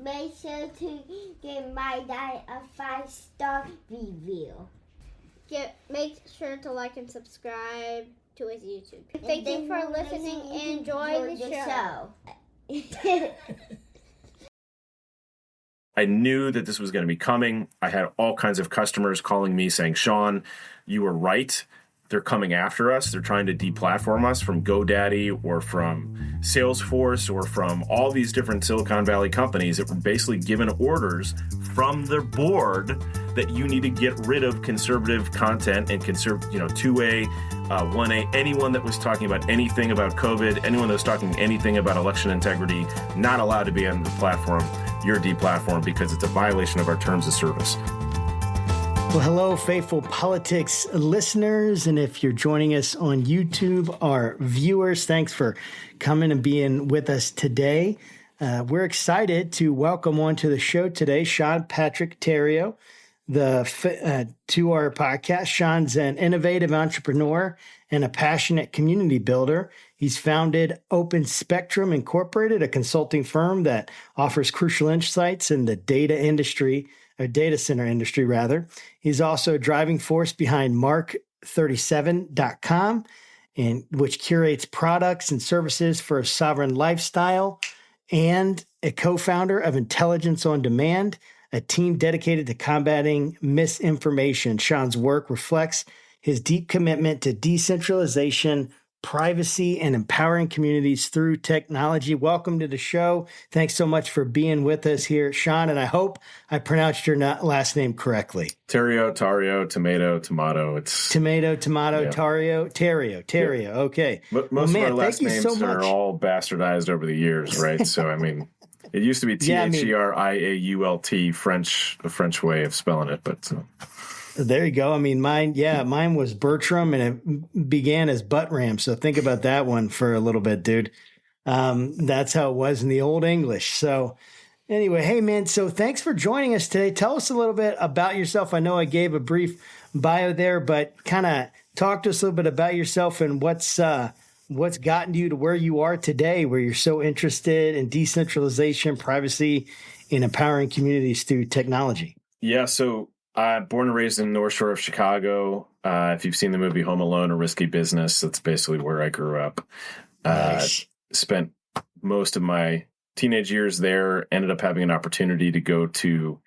make sure to give my dad a 5-star review. Make sure to like and subscribe to his YouTube. Thank you for listening and enjoy the show. I knew that this was going to be coming. I had all kinds of customers calling me saying, Sean, you were right. They're coming after us. They're trying to deplatform us from GoDaddy or from Salesforce or from all these different Silicon Valley companies that were basically given orders from their board that you need to get rid of conservative content and 2A, 1A, anyone that was talking about anything about COVID, anyone that was talking anything about election integrity, not allowed to be on the platform. You're deplatformed because it's a violation of our terms of service. Well, hello, Faithful Politics listeners. And if you're joining us on YouTube, our viewers, thanks for coming and being with us today. We're excited to welcome onto the show today Sean Patrick Tario to our podcast. Sean's an innovative entrepreneur and a passionate community builder. He's founded Open Spectrum Incorporated, a consulting firm that offers crucial insights in the data center industry, rather. He's also a driving force behind Mark37.com, which curates products and services for a sovereign lifestyle, and a co-founder of Intelligence on Demand, a team dedicated to combating misinformation. Sean's work reflects his deep commitment to decentralization, privacy, and empowering communities through technology. Welcome to the show. Thanks so much for being with us here, Sean, and I hope I pronounced your last name correctly. Tario, tomato. It's tomato, yeah. Tario. Yeah. Okay. Most of our last names are all bastardized over the years, right? So, I mean, it used to be Theriault, the French way of spelling it, but... There you go. I mean, mine was Bertram, and it began as Buttram. So think about that one for a little bit, dude. That's how it was in the Old English. So anyway, hey, man, so thanks for joining us today. Tell us a little bit about yourself. I know I gave a brief bio there, but kind of talk to us a little bit about yourself and what's gotten you to where you are today, where you're so interested in decentralization, privacy, and empowering communities through technology. Yeah, so I'm born and raised in North Shore of Chicago. If you've seen the movie Home Alone, A Risky Business, that's basically where I grew up. Nice. Spent most of my teenage years there, ended up having an opportunity to go to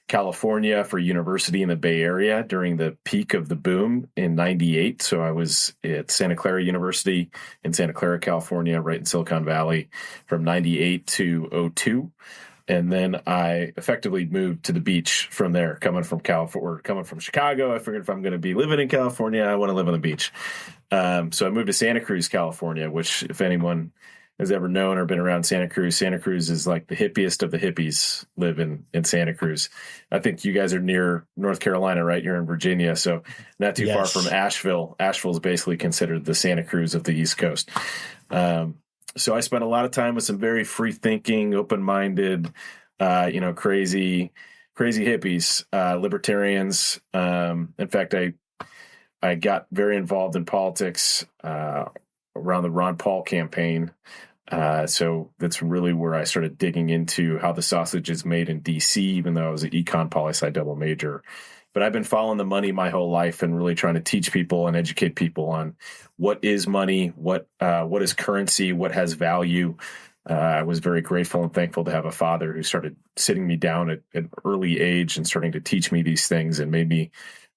California for university in the Bay Area during the peak of the boom in 98. So I was at Santa Clara University in Santa Clara, California, right in Silicon Valley from 98 to 02. And then I effectively moved to the beach from there, coming from Chicago. I figured if I'm going to be living in California, I want to live on the beach. So I moved to Santa Cruz, California, which if anyone has ever known or been around Santa Cruz is like the hippiest of the hippies live in Santa Cruz. I think you guys are near North Carolina, right? You're in Virginia, so not too far from Asheville. Asheville is basically considered the Santa Cruz of the East Coast. So I spent a lot of time with some very free-thinking, open-minded, crazy hippies, libertarians. In fact, I got very involved in politics around the Ron Paul campaign. So that's really where I started digging into how the sausage is made in D.C., even though I was an econ poli-sci double major. But I've been following the money my whole life and really trying to teach people and educate people on what is money, what is currency, what has value. I was very grateful and thankful to have a father who started sitting me down at an early age and starting to teach me these things and made me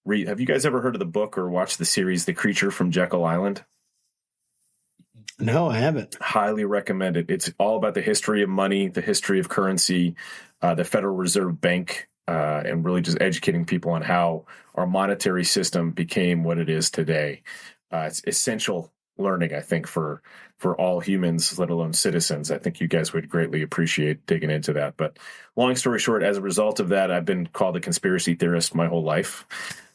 read. Have you guys ever heard of the book or watched the series The Creature from Jekyll Island? No, I haven't. Highly recommend it. It's all about the history of money, the history of currency, the Federal Reserve Bank, and really just educating people on how our monetary system became what it is today. It's essential learning, I think, for all humans, let alone citizens. I think you guys would greatly appreciate digging into that. But long story short, as a result of that, I've been called a conspiracy theorist my whole life.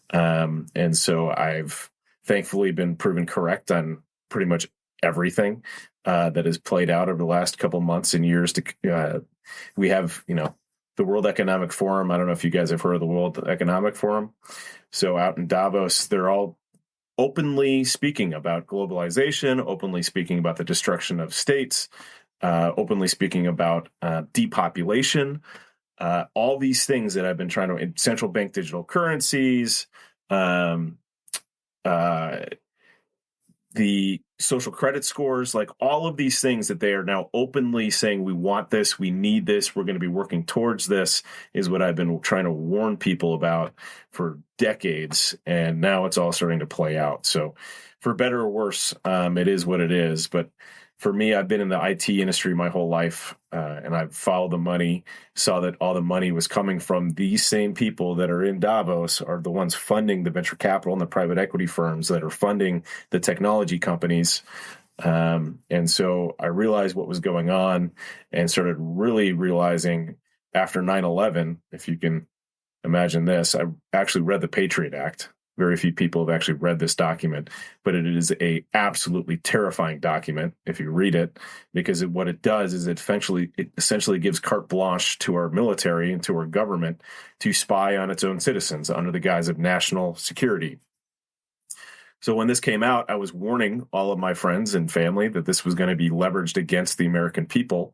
And so I've thankfully been proven correct on pretty much everything that has played out over the last couple months and years. We have, the World Economic Forum. I don't know if you guys have heard of the World Economic Forum. So out in Davos, they're all openly speaking about globalization, openly speaking about the destruction of states, openly speaking about depopulation, all these things that I've been trying to, central bank digital currencies, the social credit scores, like all of these things that they are now openly saying, we want this, we need this, we're going to be working towards this, is what I've been trying to warn people about for decades. And now it's all starting to play out. So for better or worse, it is what it is. But for me, I've been in the IT industry my whole life, and I've followed the money, saw that all the money was coming from these same people that are in Davos, are the ones funding the venture capital and the private equity firms that are funding the technology companies. And so I realized what was going on and started really realizing after 9/11, if you can imagine this, I actually read the Patriot Act. Very few people have actually read this document, but it is a absolutely terrifying document if you read it, because what it does is it essentially gives carte blanche to our military and to our government to spy on its own citizens under the guise of national security. So when this came out, I was warning all of my friends and family that this was going to be leveraged against the American people.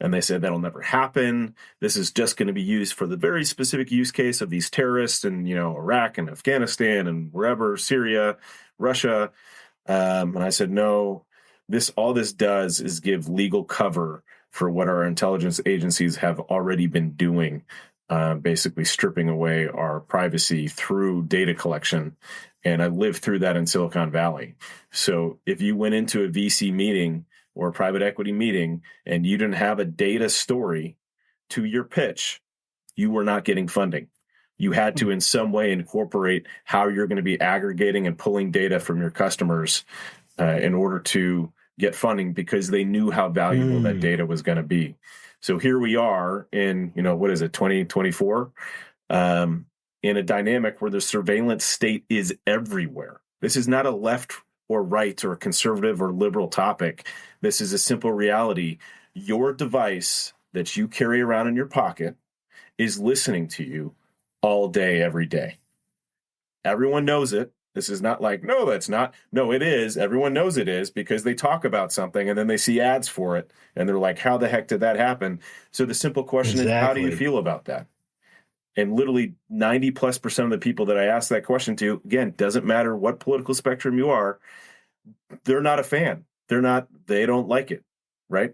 And they said, that'll never happen. This is just going to be used for the very specific use case of these terrorists in, Iraq and Afghanistan and wherever, Syria, Russia. And I said, no, all this does is give legal cover for what our intelligence agencies have already been doing, basically stripping away our privacy through data collection. And I lived through that in Silicon Valley. So if you went into a VC meeting or a private equity meeting and you didn't have a data story to your pitch, you were not getting funding. You had to in some way incorporate how you're going to be aggregating and pulling data from your customers in order to get funding, because they knew how valuable that data was going to be. So here we are in, 2024, in a dynamic where the surveillance state is everywhere. This is not a left or right or a conservative or liberal topic. This is a simple reality. Your device that you carry around in your pocket is listening to you all day, every day. Everyone knows it. This is not like, no, that's not. No, it is. Everyone knows it is, because they talk about something and then they see ads for it. And they're like, how the heck did that happen? So the simple question is, how do you feel about that? And literally 90+% of the people that I ask that question to, again, doesn't matter what political spectrum you are, they're not a fan. They don't like it, right?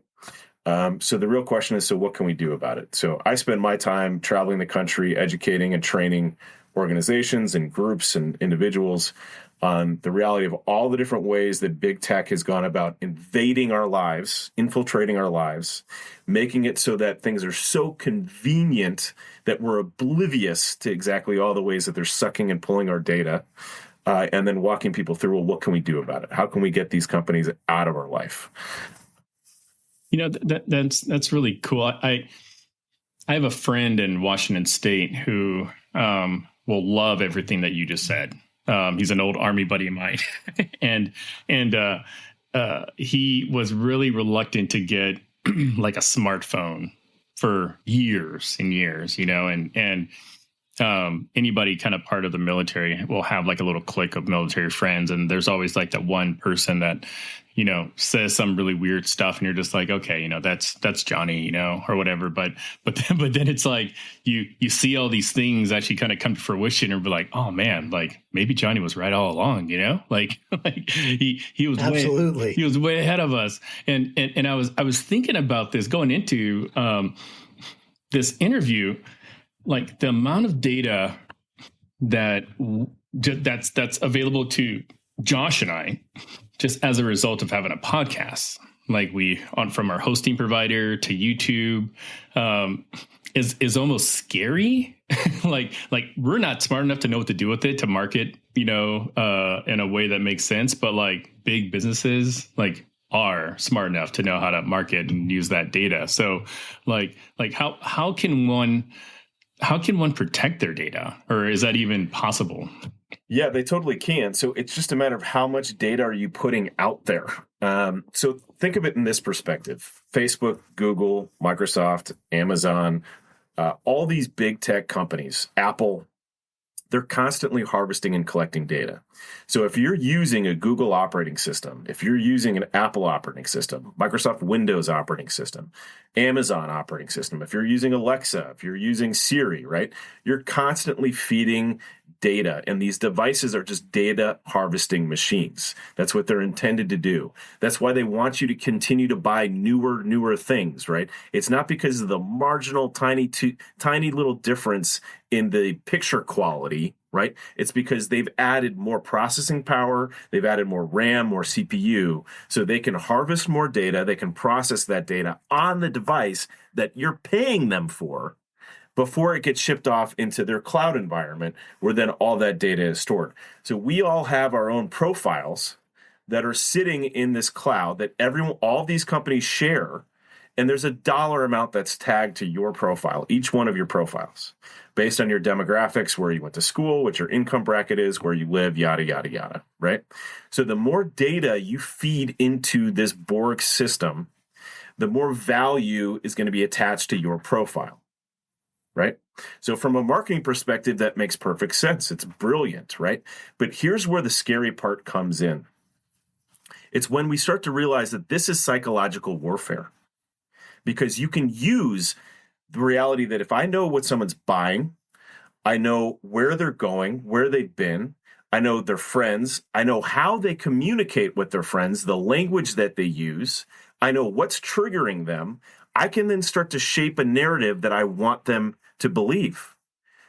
So the real question is, so what can we do about it? So I spend my time traveling the country, educating and training organizations and groups and individuals on the reality of all the different ways that big tech has gone about invading our lives, infiltrating our lives, making it so that things are so convenient that we're oblivious to exactly all the ways that they're sucking and pulling our data, and then walking people through, well, what can we do about it? How can we get these companies out of our life? That's really cool. I have a friend in Washington State who will love everything that you just said. He's an old Army buddy of mine, and he was really reluctant to get like a smartphone for years and years, and anybody kind of part of the military will have like a little clique of military friends, and there's always like that one person that says some really weird stuff, and you're just like, okay, that's Johnny, or whatever. But then it's like you see all these things actually kind of come to fruition, and be like, oh man, like maybe Johnny was right all along, like he was absolutely he was way ahead of us. And I was thinking about this going into this interview, like the amount of data that's available to Josh and I, just as a result of having a podcast, like from our hosting provider to YouTube, is almost scary. like we're not smart enough to know what to do with it to market, in a way that makes sense. But like big businesses, are smart enough to know how to market and use that data. So like how can one protect their data, or is that even possible? Yeah, they totally can. So it's just a matter of how much data are you putting out there. So think of it in this perspective. Facebook, Google, Microsoft, Amazon, all these big tech companies, Apple, they're constantly harvesting and collecting data. So if you're using a Google operating system, if you're using an Apple operating system, Microsoft Windows operating system, Amazon operating system, if you're using Alexa, if you're using Siri, right, you're constantly feeding data, and these devices are just data harvesting machines. That's what they're intended to do. That's why they want you to continue to buy newer things, right? It's not because of the marginal tiny little difference in the picture quality, right? It's because they've added more processing power, they've added more RAM, more CPU, so they can harvest more data, they can process that data on the device that you're paying them for, before it gets shipped off into their cloud environment, where then all that data is stored. So we all have our own profiles that are sitting in this cloud that all these companies share, and there's a dollar amount that's tagged to your profile, each one of your profiles, based on your demographics, where you went to school, what your income bracket is, where you live, yada, yada, yada, right? So the more data you feed into this Borg system, the more value is going to be attached to your profile. Right? So from a marketing perspective, that makes perfect sense. It's brilliant, right? But here's where the scary part comes in. It's when we start to realize that this is psychological warfare, because you can use the reality that if I know what someone's buying, I know where they're going, where they've been, I know their friends, I know how they communicate with their friends, the language that they use, I know what's triggering them, I can then start to shape a narrative that I want them to believe.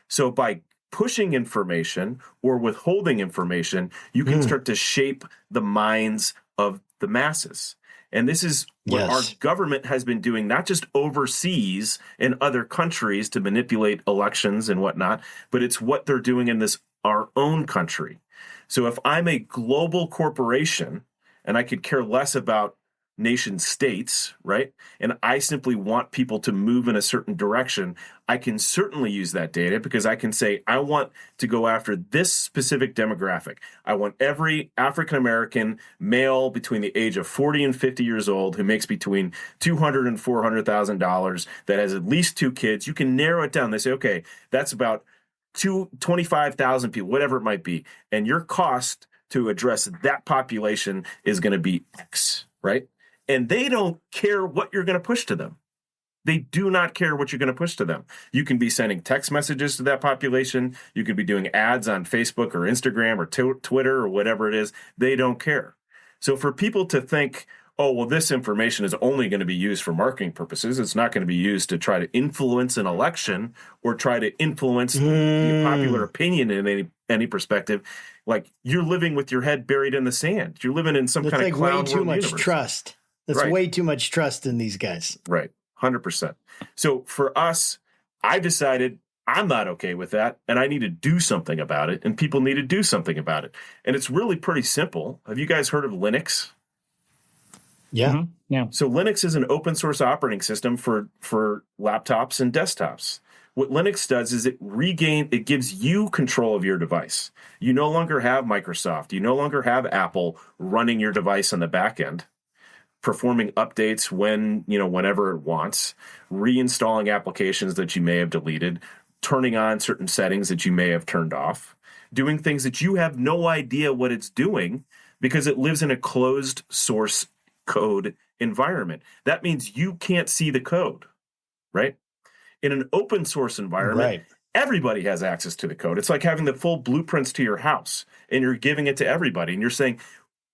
So by pushing information or withholding information, you can start to shape the minds of the masses. And this is what our government has been doing, not just overseas in other countries to manipulate elections and whatnot, but it's what they're doing in our own country. So if I'm a global corporation and I could care less about nation states, right? And I simply want people to move in a certain direction, I can certainly use that data, because I can say, I want to go after this specific demographic. I want every African-American male between the age of 40 and 50 years old who makes between $200,000 and $400,000, that has at least 2 kids. You can narrow it down. They say, okay, that's about 25,000 people, whatever it might be. And your cost to address that population is going to be X, right? And they don't care what you're going to push to them. They do not care what you're going to push to them. You can be sending text messages to that population. You could be doing ads on Facebook or Instagram or Twitter or whatever it is. They don't care. So for people to think, oh, well, this information is only going to be used for marketing purposes, it's not going to be used to try to influence an election or try to influence the popular opinion in any perspective, like, you're living with your head buried in the sand. You're living in some kind of cloud way too much universe. Trust. That's way too much trust in these guys. Right. 100%. So for us, I decided I'm not okay with that, and I need to do something about it, and people need to do something about it. And it's really pretty simple. Have you guys heard of Linux? Yeah. Mm-hmm. Yeah. So Linux is an open source operating system for laptops and desktops. What Linux does is it gives you control of your device. You no longer have Microsoft. You no longer have Apple running your device on the back end, performing updates whenever it wants, reinstalling applications that you may have deleted, turning on certain settings that you may have turned off, doing things that you have no idea what it's doing, because it lives in a closed source code environment. That means you can't see the code, right? In an open source environment, everybody has access to the code. It's like having the full blueprints to your house, and you're giving it to everybody, and you're saying,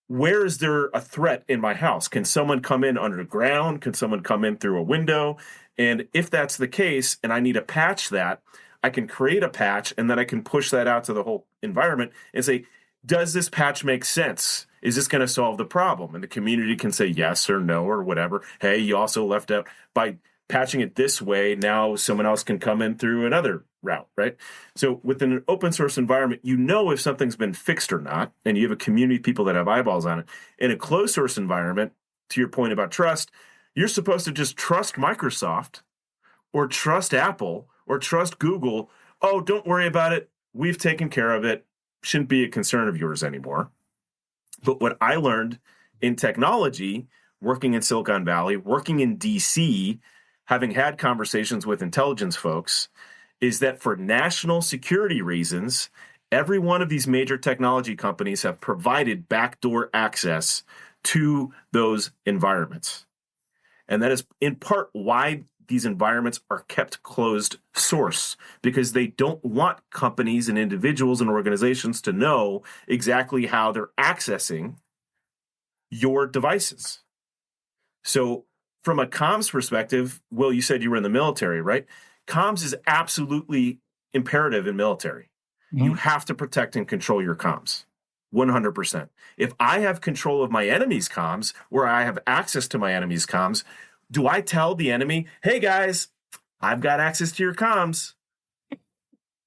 where is there a threat in my house? Can someone come in underground? Can someone come in through a window? And if that's the case, and I need to patch that, I can create a patch, and then I can push that out to the whole environment and say, does this patch make sense? Is this going to solve the problem? And the community can say yes or no or whatever. Hey, you also left out by patching it this way. Now someone else can come in through another route, right? So within an open source environment, you know if something's been fixed or not, and you have a community of people that have eyeballs on it. In a closed source environment, to your point about trust, you're supposed to just trust Microsoft or trust Apple or trust Google. Oh, don't worry about it. We've taken care of it. Shouldn't be a concern of yours anymore. But what I learned in technology, working in Silicon Valley, working in DC, having had conversations with intelligence folks, is that for national security reasons, every one of these major technology companies have provided backdoor access to those environments. And that is in part why these environments are kept closed source, because they don't want companies and individuals and organizations to know exactly how they're accessing your devices. So from a comms perspective, Will, you said you were in the military, right? Comms is absolutely imperative in military. Mm-hmm. You have to protect and control your comms, 100%. If I have control of my enemy's comms, or I have access to my enemy's comms, do I tell the enemy, hey guys, I've got access to your comms?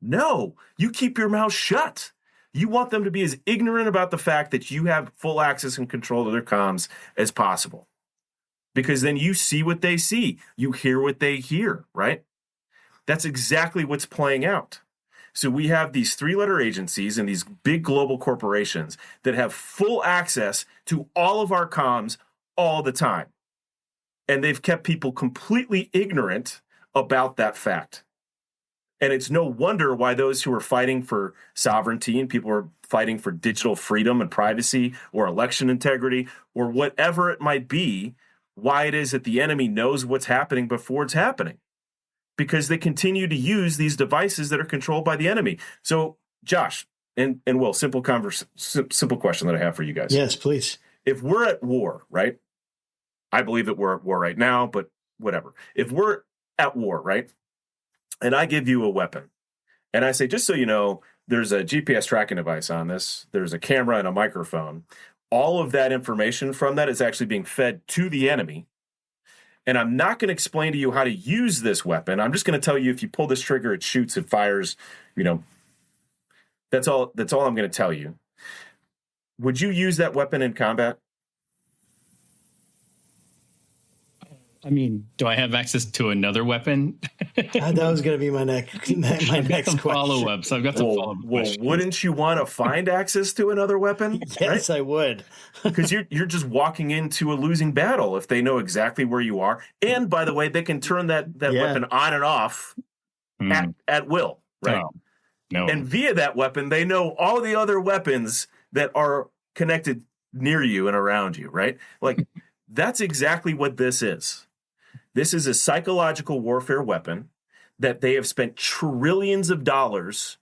No, you keep your mouth shut. You want them to be as ignorant about the fact that you have full access and control of their comms as possible. Because then you see what they see. You hear what they hear, right? That's exactly what's playing out. So we have these three-letter agencies and these big global corporations that have full access to all of our comms all the time. And they've kept people completely ignorant about that fact. And it's no wonder why those who are fighting for sovereignty and people who are fighting for digital freedom and privacy or election integrity or whatever it might be, why it is that the enemy knows what's happening before it's happening. Because they continue to use these devices that are controlled by the enemy. So, Josh and Will, simple question that I have for you guys. Yes, please. If we're at war, right? I believe that we're at war right now, but whatever. If we're at war, right? And I give you a weapon, and I say, just so you know, there's a GPS tracking device on this. There's a camera and a microphone. All of that information from that is actually being fed to the enemy. And I'm not going to explain to you how to use this weapon. I'm just going to tell you if you pull this trigger, it shoots, it fires, that's all I'm going to tell you. Would you use that weapon in combat? I mean, do I have access to another weapon? That was going to be my next question. Follow-ups. I've got some follow-up questions. Wouldn't you want to find access to another weapon? Yes, right? I would. Because you're just walking into a losing battle if they know exactly where you are. And by the way, they can turn that weapon on and off at will, right? Oh, no. And via that weapon, they know all the other weapons that are connected near you and around you, right? Like, that's exactly what this is. This is a psychological warfare weapon that they have spent trillions of dollars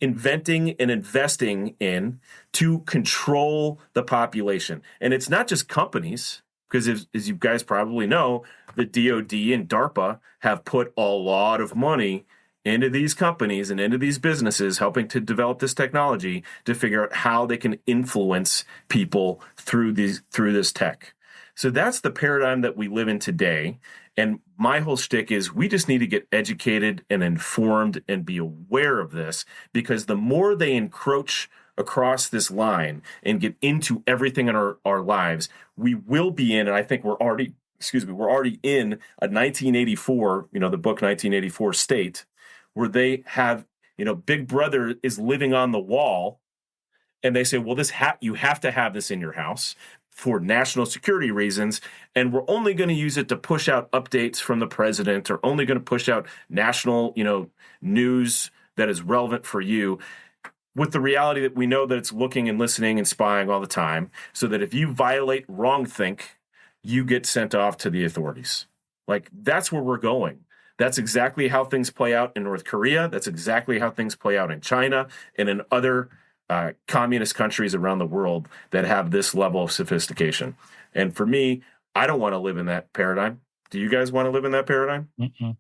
inventing and investing in to control the population. And it's not just companies, because as you guys probably know, the DoD and DARPA have put a lot of money into these companies and into these businesses helping to develop this technology to figure out how they can influence people through this tech. So that's the paradigm that we live in today. And my whole shtick is we just need to get educated and informed and be aware of this, because the more they encroach across this line and get into everything in our lives, we will be in, and I think we're already in a 1984, the book 1984 state, where they have, Big Brother is living on the wall, and they say, well, you have to have this in your house for national security reasons, and we're only going to use it to push out updates from the president, or only going to push out national, news that is relevant for you, with the reality that we know that it's looking and listening and spying all the time, so that if you violate wrongthink, you get sent off to the authorities. Like, that's where we're going. That's exactly how things play out in North Korea. That's exactly how things play out in China and in other communist countries around the world that have this level of sophistication. And for me, I don't want to live in that paradigm. Do you guys want to live in that paradigm? Mm-mm.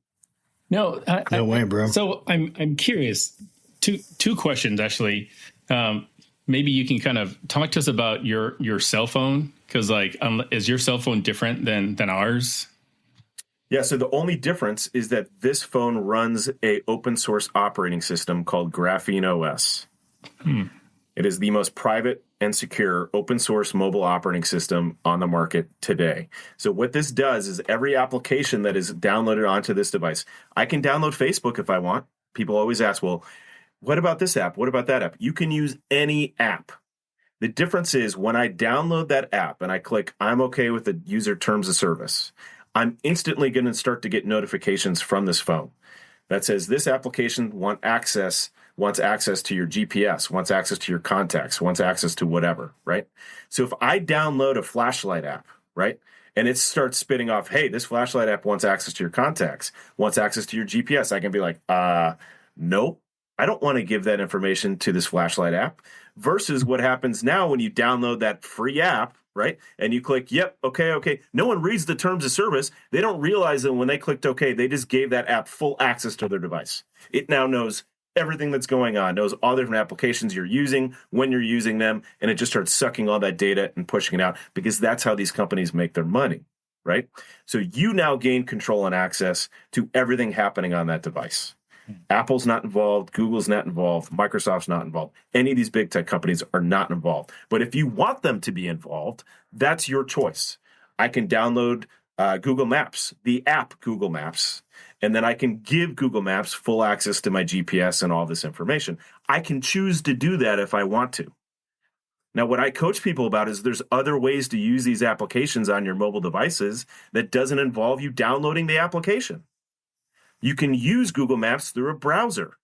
No, no way, bro. So I'm curious. Two questions actually. Maybe you can kind of talk to us about your cell phone, because is your cell phone different than ours? Yeah. So the only difference is that this phone runs a open source operating system called Graphene OS. It is the most private and secure open source mobile operating system on the market today. So what this does is every application that is downloaded onto this device, I can download Facebook if I want. People always ask, well, what about this app? What about that app? You can use any app. The difference is when I download that app and I click, I'm okay with the user terms of service, I'm instantly going to start to get notifications from this phone. that says this application wants access to your GPS, wants access to your contacts, wants access to whatever, right? So if I download a flashlight app, right, and it starts spitting off, hey, this flashlight app wants access to your contacts, wants access to your GPS, I can be like, nope, I don't want to give that information to this flashlight app. Versus what happens now when you download that free app, right? And you click, yep, okay. No one reads the terms of service. They don't realize that when they clicked okay, they just gave that app full access to their device. It now knows everything that's going on, knows all the different applications you're using, when you're using them, and it just starts sucking all that data and pushing it out, because that's how these companies make their money, right? So you now gain control and access to everything happening on that device. Apple's not involved, Google's not involved, Microsoft's not involved. Any of these big tech companies are not involved. But if you want them to be involved, that's your choice. I can download Google Maps, the app Google Maps, and then I can give Google Maps full access to my GPS and all this information. I can choose to do that if I want to. Now, what I coach people about is there's other ways to use these applications on your mobile devices that doesn't involve you downloading the application. You can use Google Maps through a browser.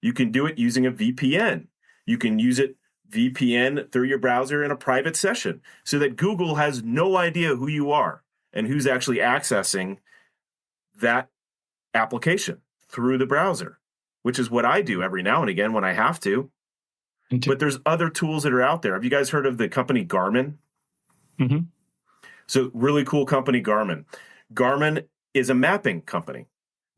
You can do it using a VPN. You can use it VPN through your browser in a private session so that Google has no idea who you are and who's actually accessing that application through the browser, which is what I do every now and again when I have to. But there's other tools that are out there. Have you guys heard of the company Garmin? Mm-hmm. So really cool company, Garmin. Garmin is a mapping company.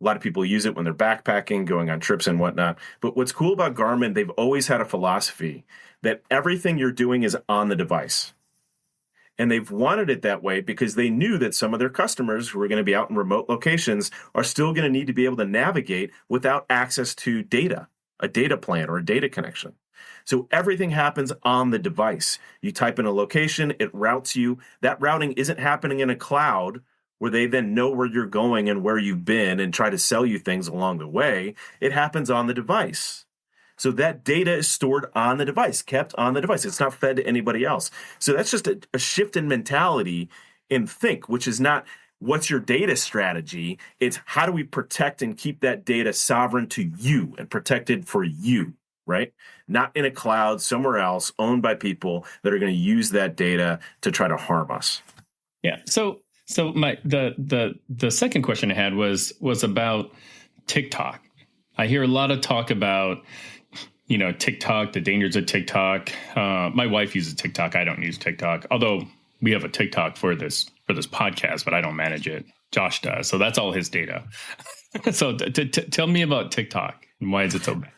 A lot of people use it when they're backpacking, going on trips and whatnot. But what's cool about Garmin, they've always had a philosophy that everything you're doing is on the device. And they've wanted it that way because they knew that some of their customers who are going to be out in remote locations are still going to need to be able to navigate without access to data, a data plan or a data connection. So everything happens on the device. You type in a location, it routes you. That routing isn't happening in a cloud where they then know where you're going and where you've been and try to sell you things along the way. It happens on the device. So that data is stored on the device, kept on the device. It's not fed to anybody else. So that's just a shift in mentality in think, which is not what's your data strategy. It's how do we protect and keep that data sovereign to you and protected for you, right? Not in a cloud somewhere else owned by people that are going to use that data to try to harm us. Yeah. So the second question I had was about TikTok. I hear a lot of talk about, TikTok, the dangers of TikTok. My wife uses TikTok. I don't use TikTok, although we have a TikTok for this podcast, but I don't manage it. Josh does. So that's all his data. So tell me about TikTok and why is it so bad?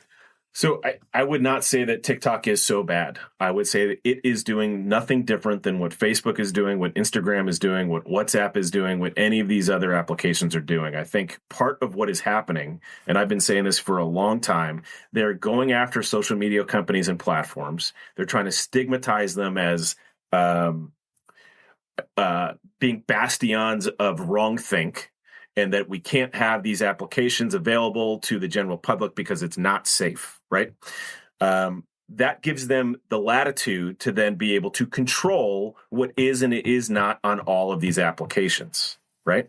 So I would not say that TikTok is so bad. I would say that it is doing nothing different than what Facebook is doing, what Instagram is doing, what WhatsApp is doing, what any of these other applications are doing. I think part of what is happening, and I've been saying this for a long time, they're going after social media companies and platforms. They're trying to stigmatize them as being bastions of wrongthink, and that we can't have these applications available to the general public because it's not safe, right? That gives them the latitude to then be able to control what is and is not on all of these applications, right?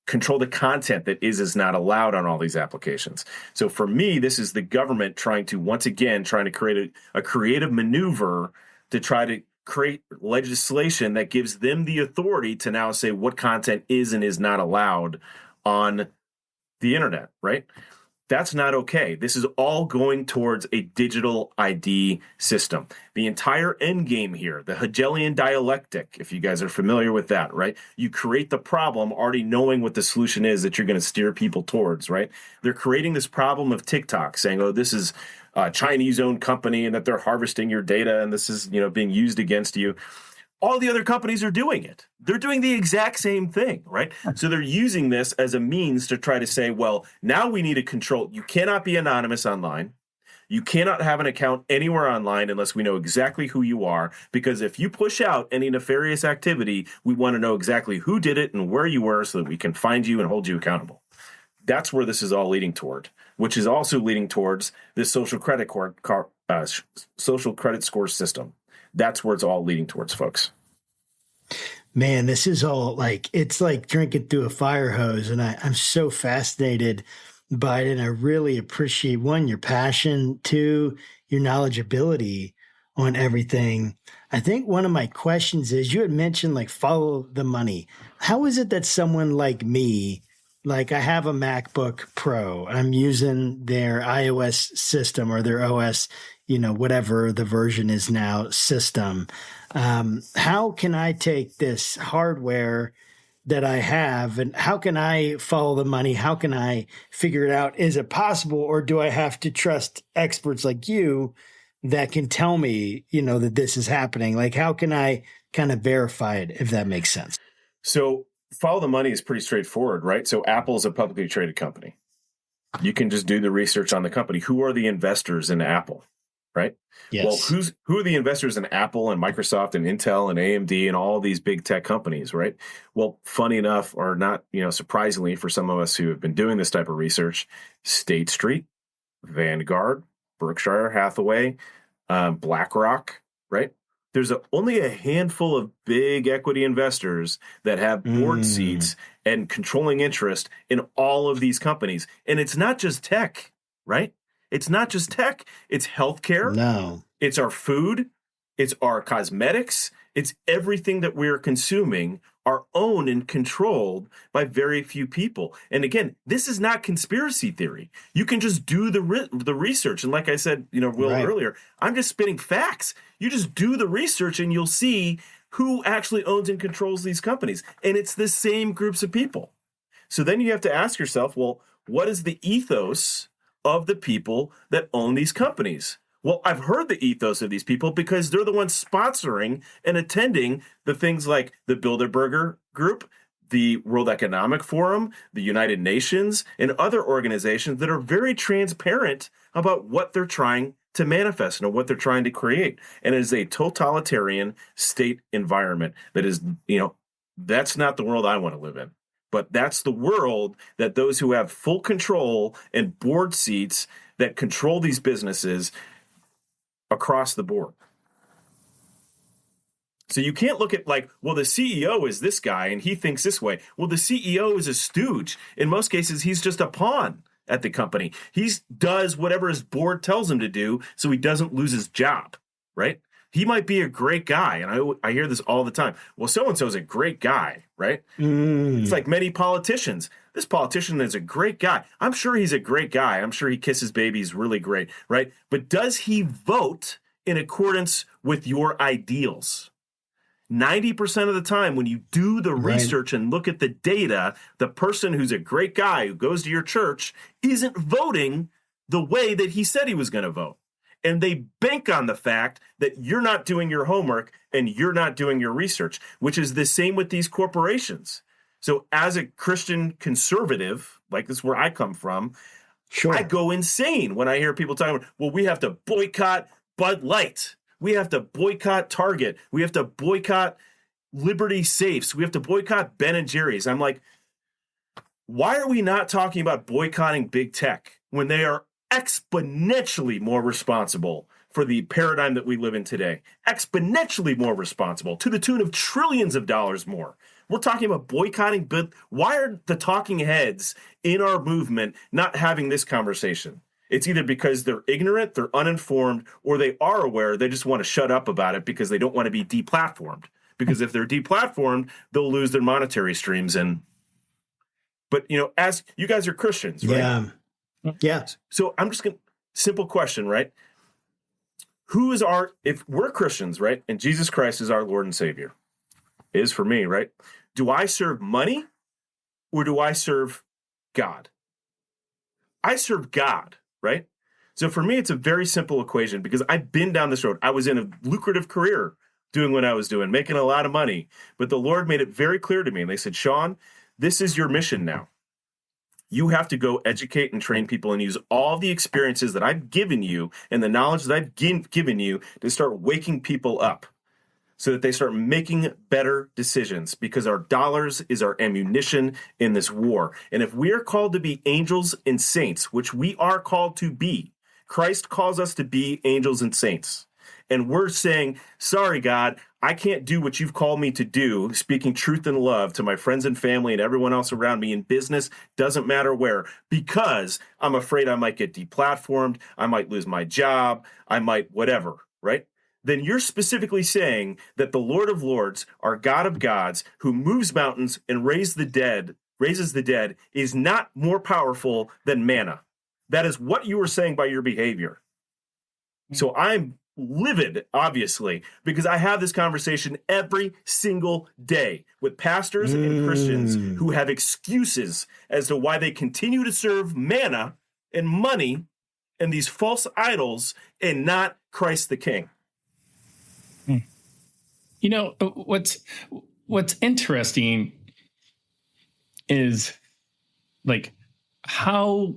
Control the content that is not allowed on all these applications. So for me, this is the government trying to create a creative maneuver to try to create legislation that gives them the authority to now say what content is and is not allowed on the internet, right? That's not okay. This is all going towards a digital ID system. The entire end game here, the Hegelian dialectic, if you guys are familiar with that, right? You create the problem already knowing what the solution is that you're going to steer people towards, right? They're creating this problem of TikTok saying, oh, this is a Chinese-owned company and that they're harvesting your data and this is, being used against you. All the other companies are doing it. They're doing the exact same thing, right? So they're using this as a means to try to say, well, now we need to control. You cannot be anonymous online. You cannot have an account anywhere online unless we know exactly who you are, because if you push out any nefarious activity, we want to know exactly who did it and where you were so that we can find you and hold you accountable. That's where this is all leading toward, which is also leading towards this social credit score system. That's where it's all leading towards, folks. Man, this is all it's like drinking through a fire hose. And I'm so fascinated Biden. I really appreciate, one, your passion, two, your knowledgeability on everything. I think one of my questions is, you had mentioned like follow the money. How is it that someone like me, like I have a MacBook Pro, I'm using their iOS system or their OS, whatever the version is now, system. How can I take this hardware that I have, and how can I follow the money? How can I figure it out? Is it possible, or do I have to trust experts like you that can tell me, that this is happening? Like, how can I kind of verify it, if that makes sense? So follow the money is pretty straightforward, right? So Apple is a publicly traded company. You can just do the research on the company. Who are the investors in Apple, right? Yes. Well, who are the investors in Apple and Microsoft and Intel and AMD and all these big tech companies, right? Well, funny enough, or not, surprisingly for some of us who have been doing this type of research, State Street, Vanguard, Berkshire Hathaway, BlackRock, right? There's only a handful of big equity investors that have board seats and controlling interest in all of these companies. And it's not just tech, right? It's not just tech. It's healthcare. No. It's our food. It's our cosmetics. It's everything that we're consuming are owned and controlled by very few people. And again, this is not conspiracy theory. You can just do the research. And like I said, Will, right. earlier, I'm just spitting facts. You just do the research and you'll see who actually owns and controls these companies. And it's the same groups of people. So then you have to ask yourself, well, what is the ethos of the people that own these companies? Well, I've heard the ethos of these people because they're the ones sponsoring and attending the things like the Bilderberger Group, the World Economic Forum, the United Nations, and other organizations that are very transparent about what they're trying to manifest and what they're trying to create. And it is a totalitarian state environment that is, that's not the world I want to live in. But that's the world that those who have full control and board seats that control these businesses across the board. So you can't look at like, well, the CEO is this guy and he thinks this way. Well, the CEO is a stooge. In most cases, he's just a pawn at the company. He does whatever his board tells him to do so he doesn't lose his job, right? He might be a great guy, and I hear this all the time. Well, so-and-so is a great guy, right? It's like many politicians. This politician is a great guy. I'm sure he's a great guy. I'm sure he kisses babies really great, right? But does he vote in accordance with your ideals? 90% of the time when you do the research and look at the data, the person who's a great guy who goes to your church isn't voting the way that he said he was going to vote. And they bank on the fact that you're not doing your homework and you're not doing your research, which is the same with these corporations. So as a Christian conservative, like this is where I come from, Sure. I go insane when I hear people talking about, well, we have to boycott Bud Light. We have to boycott Target. We have to boycott Liberty Safes. We have to boycott Ben & Jerry's. I'm like, why are we not talking about boycotting big tech when they are exponentially more responsible for the paradigm that we live in today? Exponentially more responsible, to the tune of trillions of dollars more. We're talking about boycotting, but why are the talking heads in our movement not having this conversation? It's either because they're ignorant, they're uninformed, or they are aware, they just want to shut up about it because they don't want to be deplatformed. Because if they're deplatformed, they'll lose their monetary streams. But as you guys are Christians, right? Yeah. So I'm just going to, simple question, right? If we're Christians, right? And Jesus Christ is our Lord and Savior, is for me, right? Do I serve money or do I serve God? I serve God, right? So for me, it's a very simple equation because I've been down this road. I was in a lucrative career doing what I was doing, making a lot of money. But the Lord made it very clear to me. And they said, Sean, this is your mission now. You have to go educate and train people and use all the experiences that I've given you and the knowledge that I've given you to start waking people up so that they start making better decisions, because our dollars is our ammunition in this war. And if we are called to be angels and saints, which we are called to be, Christ calls us to be angels and saints. And we're saying, sorry, God, I can't do what you've called me to do, speaking truth and love to my friends and family and everyone else around me in business, doesn't matter where, because I'm afraid I might get deplatformed, I might lose my job, I might whatever, right? Then you're specifically saying that the Lord of Lords, our God of gods, who moves mountains and raises the dead, is not more powerful than manna. That is what you were saying by your behavior. So I'm livid, obviously, because I have this conversation every single day with pastors and Christians who have excuses as to why they continue to serve manna and money and these false idols and not Christ the King. You know, what's interesting is like how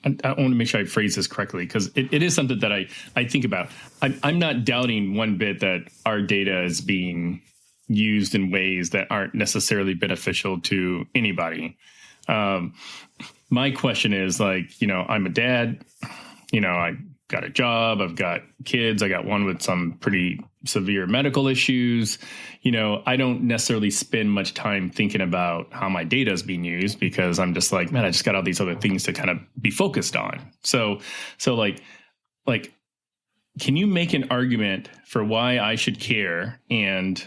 I want to make sure I phrase this correctly, because it is something that I think about. I'm not doubting one bit that our data is being used in ways that aren't necessarily beneficial to anybody. My question is like, you know, I'm a dad, you know, I got a job, I've got kids, I got one with some pretty severe medical issues. You know, I don't necessarily spend much time thinking about how my data is being used because I'm just like, man, I just got all these other things to kind of be focused on. So like, can you make an argument for why I should care and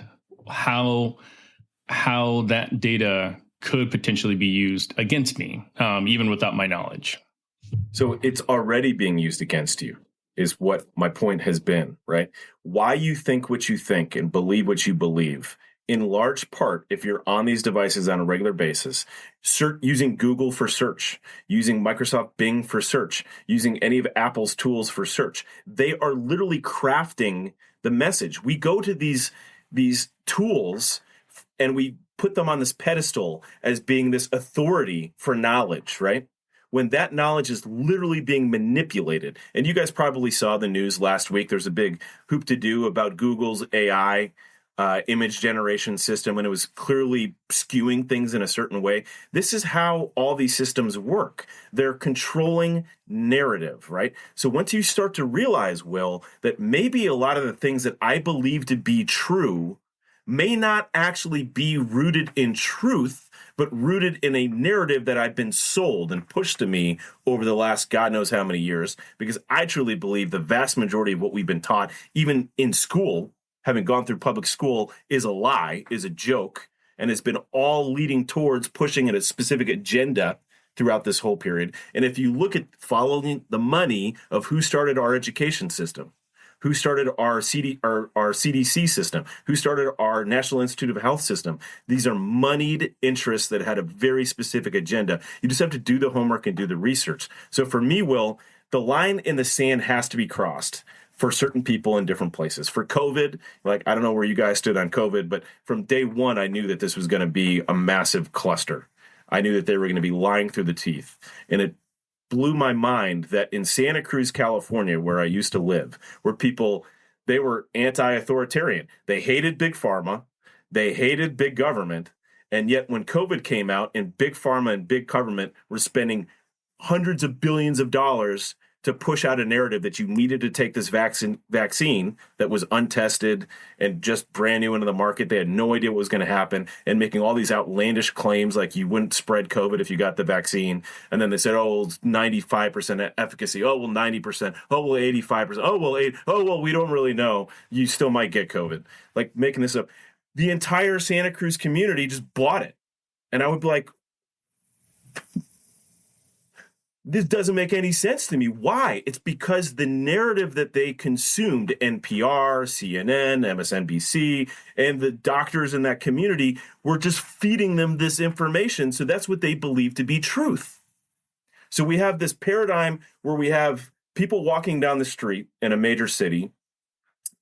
how that data could potentially be used against me, even without my knowledge? So it's already being used against you, is what my point has been, right? Why you think what you think and believe what you believe, in large part, if you're on these devices on a regular basis, using Google for search, using Microsoft Bing for search, using any of Apple's tools for search, they are literally crafting the message. We go to these tools and we put them on this pedestal as being this authority for knowledge, right? When that knowledge is literally being manipulated. And you guys probably saw the news last week. There's a big hoop to do about Google's AI image generation system, and it was clearly skewing things in a certain way. This is how all these systems work. They're controlling narrative, right? So once you start to realize, Will, that maybe a lot of the things that I believe to be true may not actually be rooted in truth, but rooted in a narrative that I've been sold and pushed to me over the last God knows how many years, because I truly believe the vast majority of what we've been taught, even in school, having gone through public school, is a lie, is a joke, and it's been all leading towards pushing at a specific agenda throughout this whole period. And if you look at following the money of who started our education system, who started our CDC system, who started our National Institute of Health system. These are moneyed interests that had a very specific agenda. You just have to do the homework and do the research. So for me, Will, the line in the sand has to be crossed for certain people in different places. For COVID, like, I don't know where you guys stood on COVID, but from day one, I knew that this was going to be a massive cluster. I knew that they were going to be lying through the teeth. And it blew my mind that in Santa Cruz, California, where I used to live, where people, they were anti-authoritarian. They hated big pharma. They hated big government. And yet when COVID came out and big pharma and big government were spending hundreds of billions of dollars to push out a narrative that you needed to take this vaccine that was untested and just brand new into the market. They had no idea what was going to happen, and making all these outlandish claims like you wouldn't spread COVID if you got the vaccine. And then they said, oh, it's 95% efficacy. Oh, well, 90%. Oh, well, 85%. Oh, well, 8. Oh, well, we don't really know. You still might get COVID. Like, making this up. The entire Santa Cruz community just bought it. And I would be like, this doesn't make any sense to me. Why? It's because the narrative that they consumed, NPR, CNN, MSNBC, and the doctors in that community were just feeding them this information. So that's what they believe to be truth. So we have this paradigm where we have people walking down the street in a major city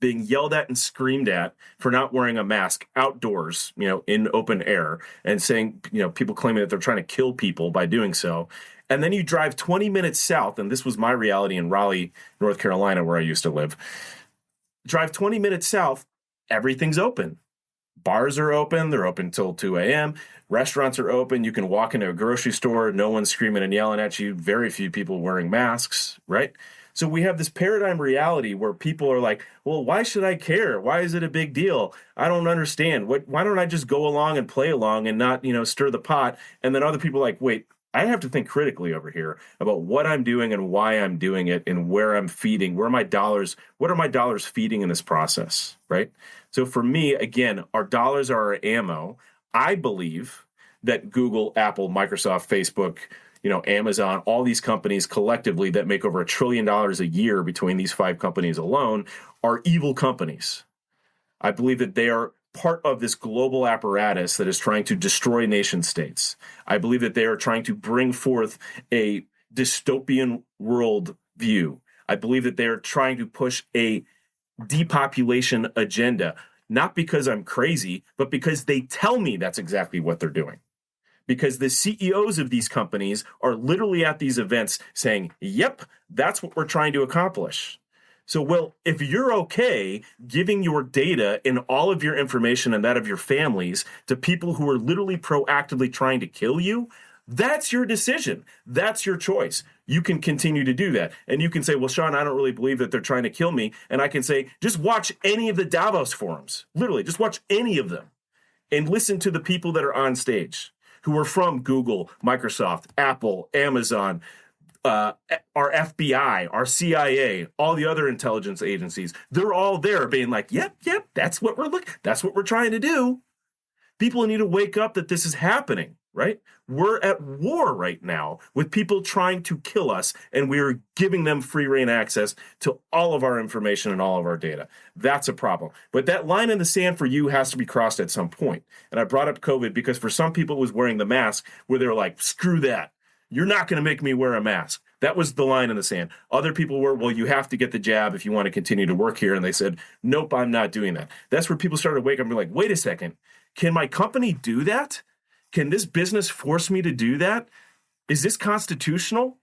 being yelled at and screamed at for not wearing a mask outdoors, in open air, and saying, people claiming that they're trying to kill people by doing so. And then you drive 20 minutes south, and this was my reality in Raleigh, North Carolina, where I used to live. Drive 20 minutes south, everything's open. Bars are open. They're open till 2 a.m. Restaurants are open. You can walk into a grocery store. No one's screaming and yelling at you. Very few people wearing masks, right? So we have this paradigm reality where people are like, well, why should I care? Why is it a big deal? I don't understand. Why don't I just go along and play along and not, stir the pot? And then other people are like, wait, I have to think critically over here about what I'm doing and why I'm doing it and where I'm feeding, what are my dollars feeding in this process, right? So for me, again, our dollars are our ammo. I believe that Google, Apple, Microsoft, Facebook, Amazon, all these companies collectively that make over $1 trillion a year between these 5 companies alone are evil companies. I believe that they are part of this global apparatus that is trying to destroy nation states. I believe that they are trying to bring forth a dystopian world view. I believe that they are trying to push a depopulation agenda, not because I'm crazy, but because they tell me that's exactly what they're doing. Because the CEOs of these companies are literally at these events saying, yep, that's what we're trying to accomplish. So, well, if you're okay giving your data and all of your information and that of your families to people who are literally proactively trying to kill you, that's your decision. That's your choice. You can continue to do that. And you can say, well, Sean, I don't really believe that they're trying to kill me. And I can say, just watch any of the Davos forums. Literally, just watch any of them and listen to the people that are on stage who are from Google, Microsoft, Apple, Amazon, our FBI, our CIA, all the other intelligence agencies. They're all there being like, yep, that's what we're trying to do. People need to wake up that this is happening, right? We're at war right now with people trying to kill us, and we're giving them free rein access to all of our information and all of our data. That's a problem. But that line in the sand for you has to be crossed at some point. And I brought up COVID because for some people it was wearing the mask where they were like, screw that. You're not going to make me wear a mask. That was the line in the sand. Other people were, well, you have to get the jab if you want to continue to work here. And they said, nope, I'm not doing that. That's where people started waking up and be like, wait a second. Can my company do that? Can this business force me to do that? Is this constitutional?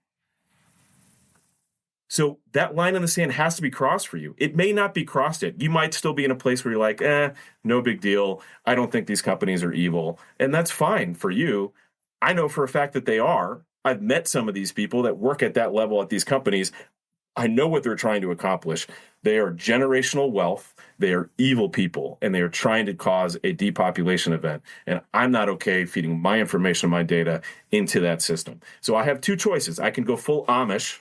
So that line in the sand has to be crossed for you. It may not be crossed yet. You might still be in a place where you're like, no big deal. I don't think these companies are evil. And that's fine for you. I know for a fact that they are. I've met some of these people that work at that level at these companies. I know what they're trying to accomplish. They are generational wealth. They are evil people, and they are trying to cause a depopulation event. And I'm not okay feeding my information, my data into that system. So I have 2 choices. I can go full Amish,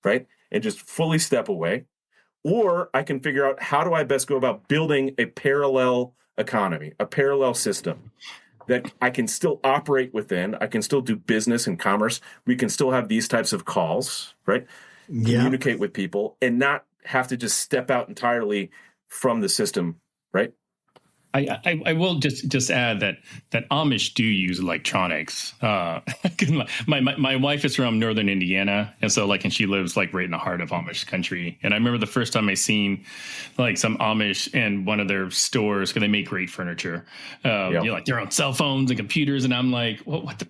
right, and just fully step away, or I can figure out how do I best go about building a parallel economy, a parallel system that I can still operate within. I can still do business and commerce. We can still have these types of calls, right? Communicate with people and not have to just step out entirely from the system, right? I will just add that Amish do use electronics. My wife is from northern Indiana, and so and she lives right in the heart of Amish country. And I remember the first time I seen some Amish in one of their stores because they make great furniture. Their own cell phones and computers, and I'm like, what?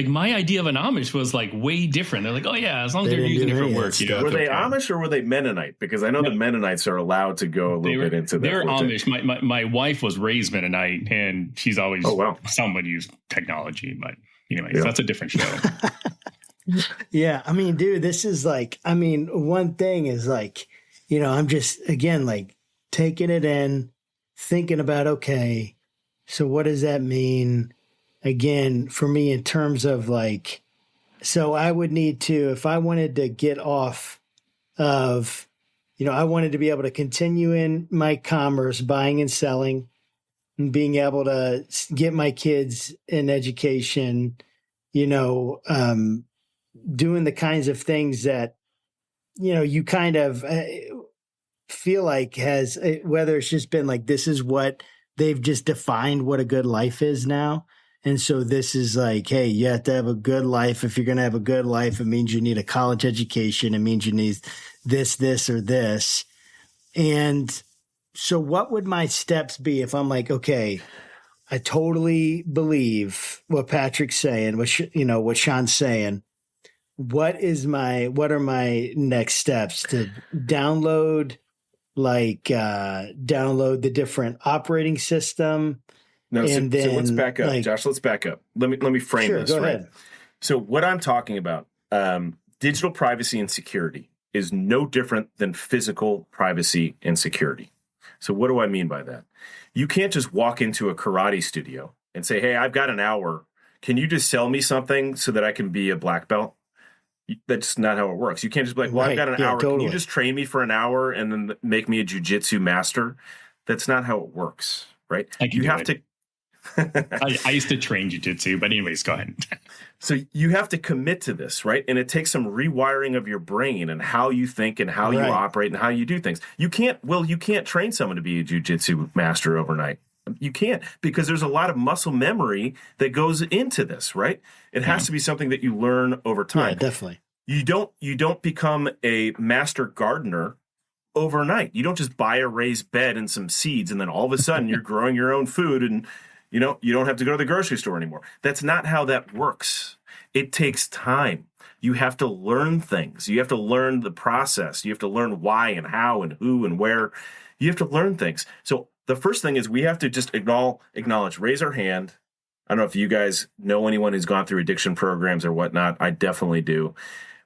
My idea of an Amish was way different. They're like, oh yeah, as long as they're using it for work. Were they Amish or were they Mennonite? Because I know the Mennonites are allowed to go a little bit into that. They're Amish. My wife was raised Mennonite, and she's always someone used technology, but anyways, that's a different show. Yeah, I mean, dude, this is one thing is I'm just again taking it in, thinking about okay, so what does that mean again for me in terms of so I would need to, if I wanted to get off of, I wanted to be able to continue in my commerce, buying and selling, and being able to get my kids an education, doing the kinds of things that, you kind of feel like has, whether it's just been this is what they've just defined what a good life is now. And so this is hey, you have to have a good life. If you're going to have a good life, it means you need a college education. It means you need this, or this. And so what would my steps be if I'm okay, I totally believe what Patrick's saying, what Sean's saying. What are my next steps to download the different operating system? No, so let's back up, Josh. Let's back up. Let me frame this. Go ahead. So what I'm talking about, digital privacy and security, is no different than physical privacy and security. So what do I mean by that? You can't just walk into a karate studio and say, hey, I've got an hour. Can you just sell me something so that I can be a black belt? That's not how it works. You can't just be like, well, I've got an hour. Totally. Can you just train me for an hour and then make me a jiu-jitsu master? That's not how it works, right? You have to. I used to train jiu-jitsu, but anyways, go ahead. So you have to commit to this, right? And it takes some rewiring of your brain and how you think and how you operate and how you do things. You can't train someone to be a jiu-jitsu master overnight. You can't, because there's a lot of muscle memory that goes into this, right? It has to be something that you learn over time. Yeah, definitely. You don't become a master gardener overnight. You don't just buy a raised bed and some seeds and then all of a sudden you're growing your own food and you don't have to go to the grocery store anymore. That's not how that works. It takes time. You have to learn things. You have to learn the process. You have to learn why and how and who and where. You have to learn things. So the first thing is we have to just acknowledge, raise our hand. I don't know if you guys know anyone who's gone through addiction programs or whatnot. I definitely do.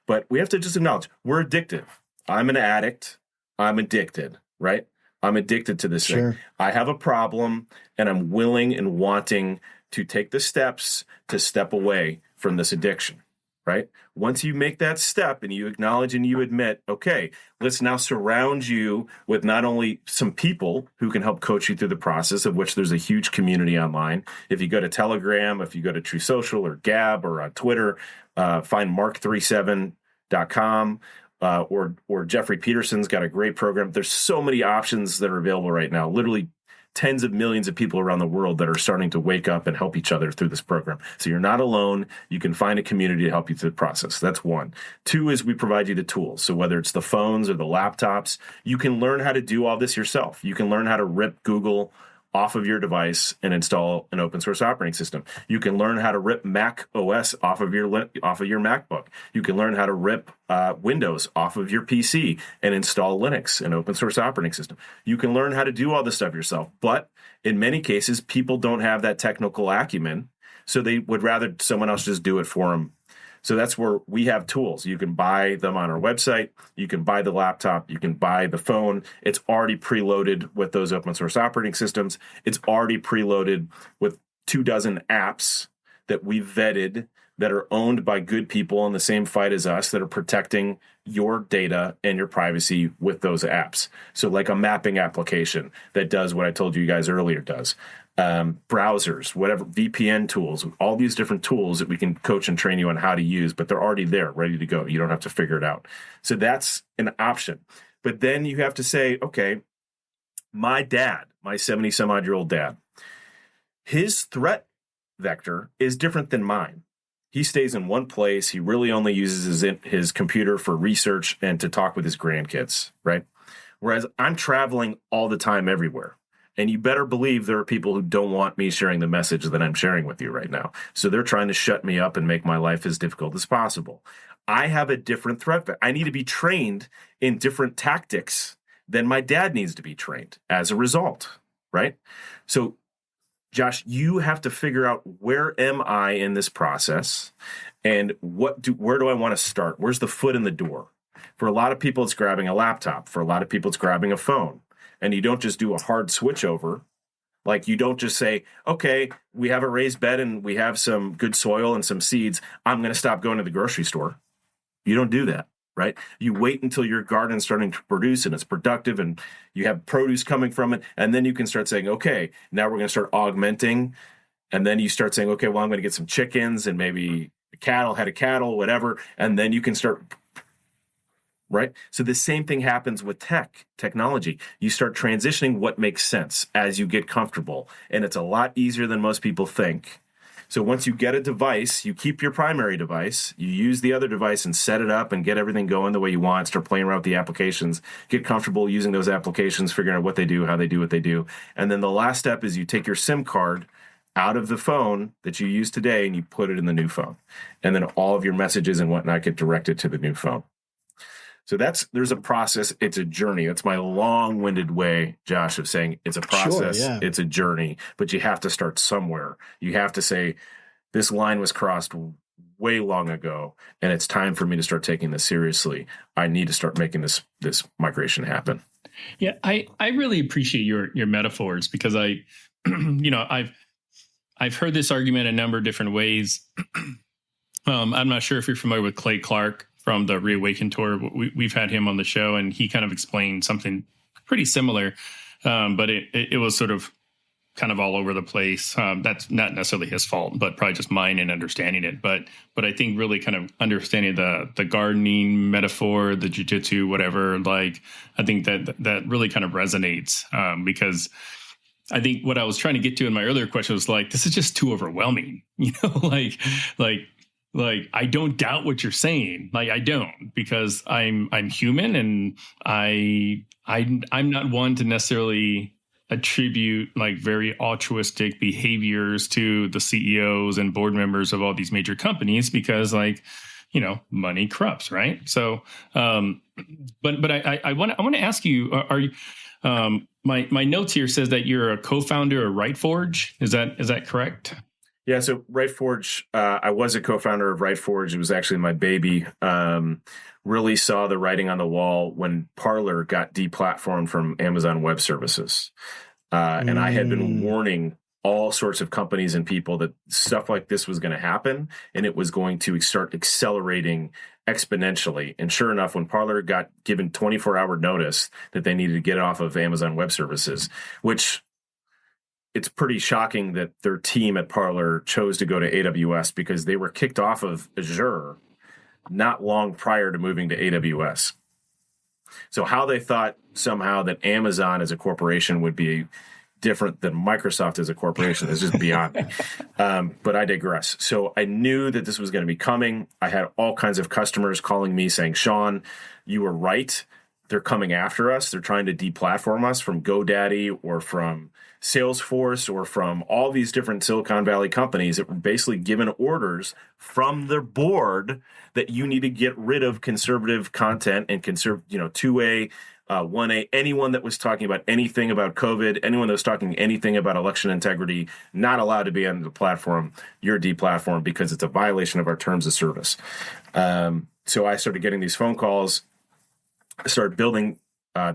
But we have to just acknowledge we're addictive. I'm an addict. I'm addicted, right? I'm addicted to this thing. I have a problem and I'm willing and wanting to take the steps to step away from this addiction, right? Once you make that step and you acknowledge and you admit, okay, let's now surround you with not only some people who can help coach you through the process, of which there's a huge community online. If you go to Telegram, if you go to True Social or Gab or on Twitter, find mark37.com. Or Jeffrey Peterson's got a great program. There's so many options that are available right now, literally tens of millions of people around the world that are starting to wake up and help each other through this program. So you're not alone. You can find a community to help you through the process. That's one. Two is we provide you the tools. So whether it's the phones or the laptops, you can learn how to do all this yourself. You can learn how to rip Google off of your device and install an open source operating system. You can learn how to rip Mac OS off of your MacBook. You can learn how to rip Windows off of your PC and install Linux, an open source operating system. You can learn how to do all this stuff yourself. But in many cases, people don't have that technical acumen, so they would rather someone else just do it for them. So that's where we have tools. You can buy them on our website. You can buy the laptop. You can buy the phone. It's already preloaded with those open source operating systems. It's already preloaded with 24 apps that we've vetted that are owned by good people in the same fight as us that are protecting your data and your privacy with those apps. So like a mapping application that does what I told you guys earlier does. Browsers, whatever, VPN tools, all these different tools that we can coach and train you on how to use, but they're already there, ready to go. You don't have to figure it out. So that's an option. But then you have to say, okay, my dad, my 70-some-odd-year-old dad, his threat vector is different than mine. He stays in one place. He really only uses his computer for research and to talk with his grandkids, right? Whereas I'm traveling all the time everywhere. And you better believe there are people who don't want me sharing the message that I'm sharing with you right now. So they're trying to shut me up and make my life as difficult as possible. I have a different threat. I need to be trained in different tactics than my dad needs to be trained as a result, right? So, Josh, you have to figure out where am I in this process and where do I want to start? Where's the foot in the door? For a lot of people, it's grabbing a laptop. For a lot of people, it's grabbing a phone. And you don't just do a hard switch over. Like you don't just say, okay, we have a raised bed and we have some good soil and some seeds. I'm going to stop going to the grocery store. You don't do that, right? You wait until your garden's starting to produce and it's productive and you have produce coming from it. And then you can start saying, okay, now we're going to start augmenting. And then you start saying, okay, well, I'm going to get some chickens and maybe head of cattle, whatever. And then you can start, right? So the same thing happens with technology. You start transitioning what makes sense as you get comfortable. And it's a lot easier than most people think. So once you get a device, you keep your primary device, you use the other device and set it up and get everything going the way you want, start playing around with the applications, get comfortable using those applications, figuring out what they do, how they do what they do. And then the last step is you take your SIM card out of the phone that you use today and you put it in the new phone. And then all of your messages and whatnot get directed to the new phone. So there's a process. It's a journey. That's my long-winded way, Josh, of saying it's a process. Sure, yeah. It's a journey, but you have to start somewhere. You have to say, this line was crossed. way long ago, and it's time for me to start taking this seriously. I need to start making this migration happen. Yeah, I really appreciate your metaphors, because I've heard this argument a number of different ways. I'm not sure if you're familiar with Clay Clark from the Reawaken tour. We've had him on the show, and he kind of explained something pretty similar, but it was sort of kind of all over the place. That's not necessarily his fault, but probably just mine in understanding it. But I think really kind of understanding the gardening metaphor, the jiu-jitsu, whatever, like, I think that really kind of resonates, because I think what I was trying to get to in my earlier question was like, this is just too overwhelming, like I don't doubt what you're saying. Like, I don't, because I'm human, and I'm not one to necessarily attribute like very altruistic behaviors to the CEOs and board members of all these major companies, because, like, money corrupts, right? So, but I want to ask you, are you, my notes here says that you're a co-founder of RightForge. Is that correct? Yeah. So RightForge, I was a co-founder of RightForge. It was actually my baby. Really saw the writing on the wall when Parler got deplatformed from Amazon Web Services. And I had been warning all sorts of companies and people that stuff like this was going to happen, and it was going to start accelerating exponentially. And sure enough, when Parler got given 24-hour notice that they needed to get off of Amazon Web Services, which it's pretty shocking that their team at Parler chose to go to AWS, because they were kicked off of Azure not long prior to moving to AWS. So how they thought somehow that Amazon as a corporation would be different than Microsoft as a corporation is just beyond me. But I digress. So I knew that this was going to be coming. I had all kinds of customers calling me saying, Sean, you were right. They're coming after us. They're trying to deplatform us from GoDaddy or from Salesforce or from all these different Silicon Valley companies that were basically given orders from their board that you need to get rid of conservative content and 2A, 1A, anyone that was talking about anything about COVID, anyone that was talking anything about election integrity, not allowed to be on the platform. You're deplatformed because it's a violation of our terms of service. So I started getting these phone calls. I started building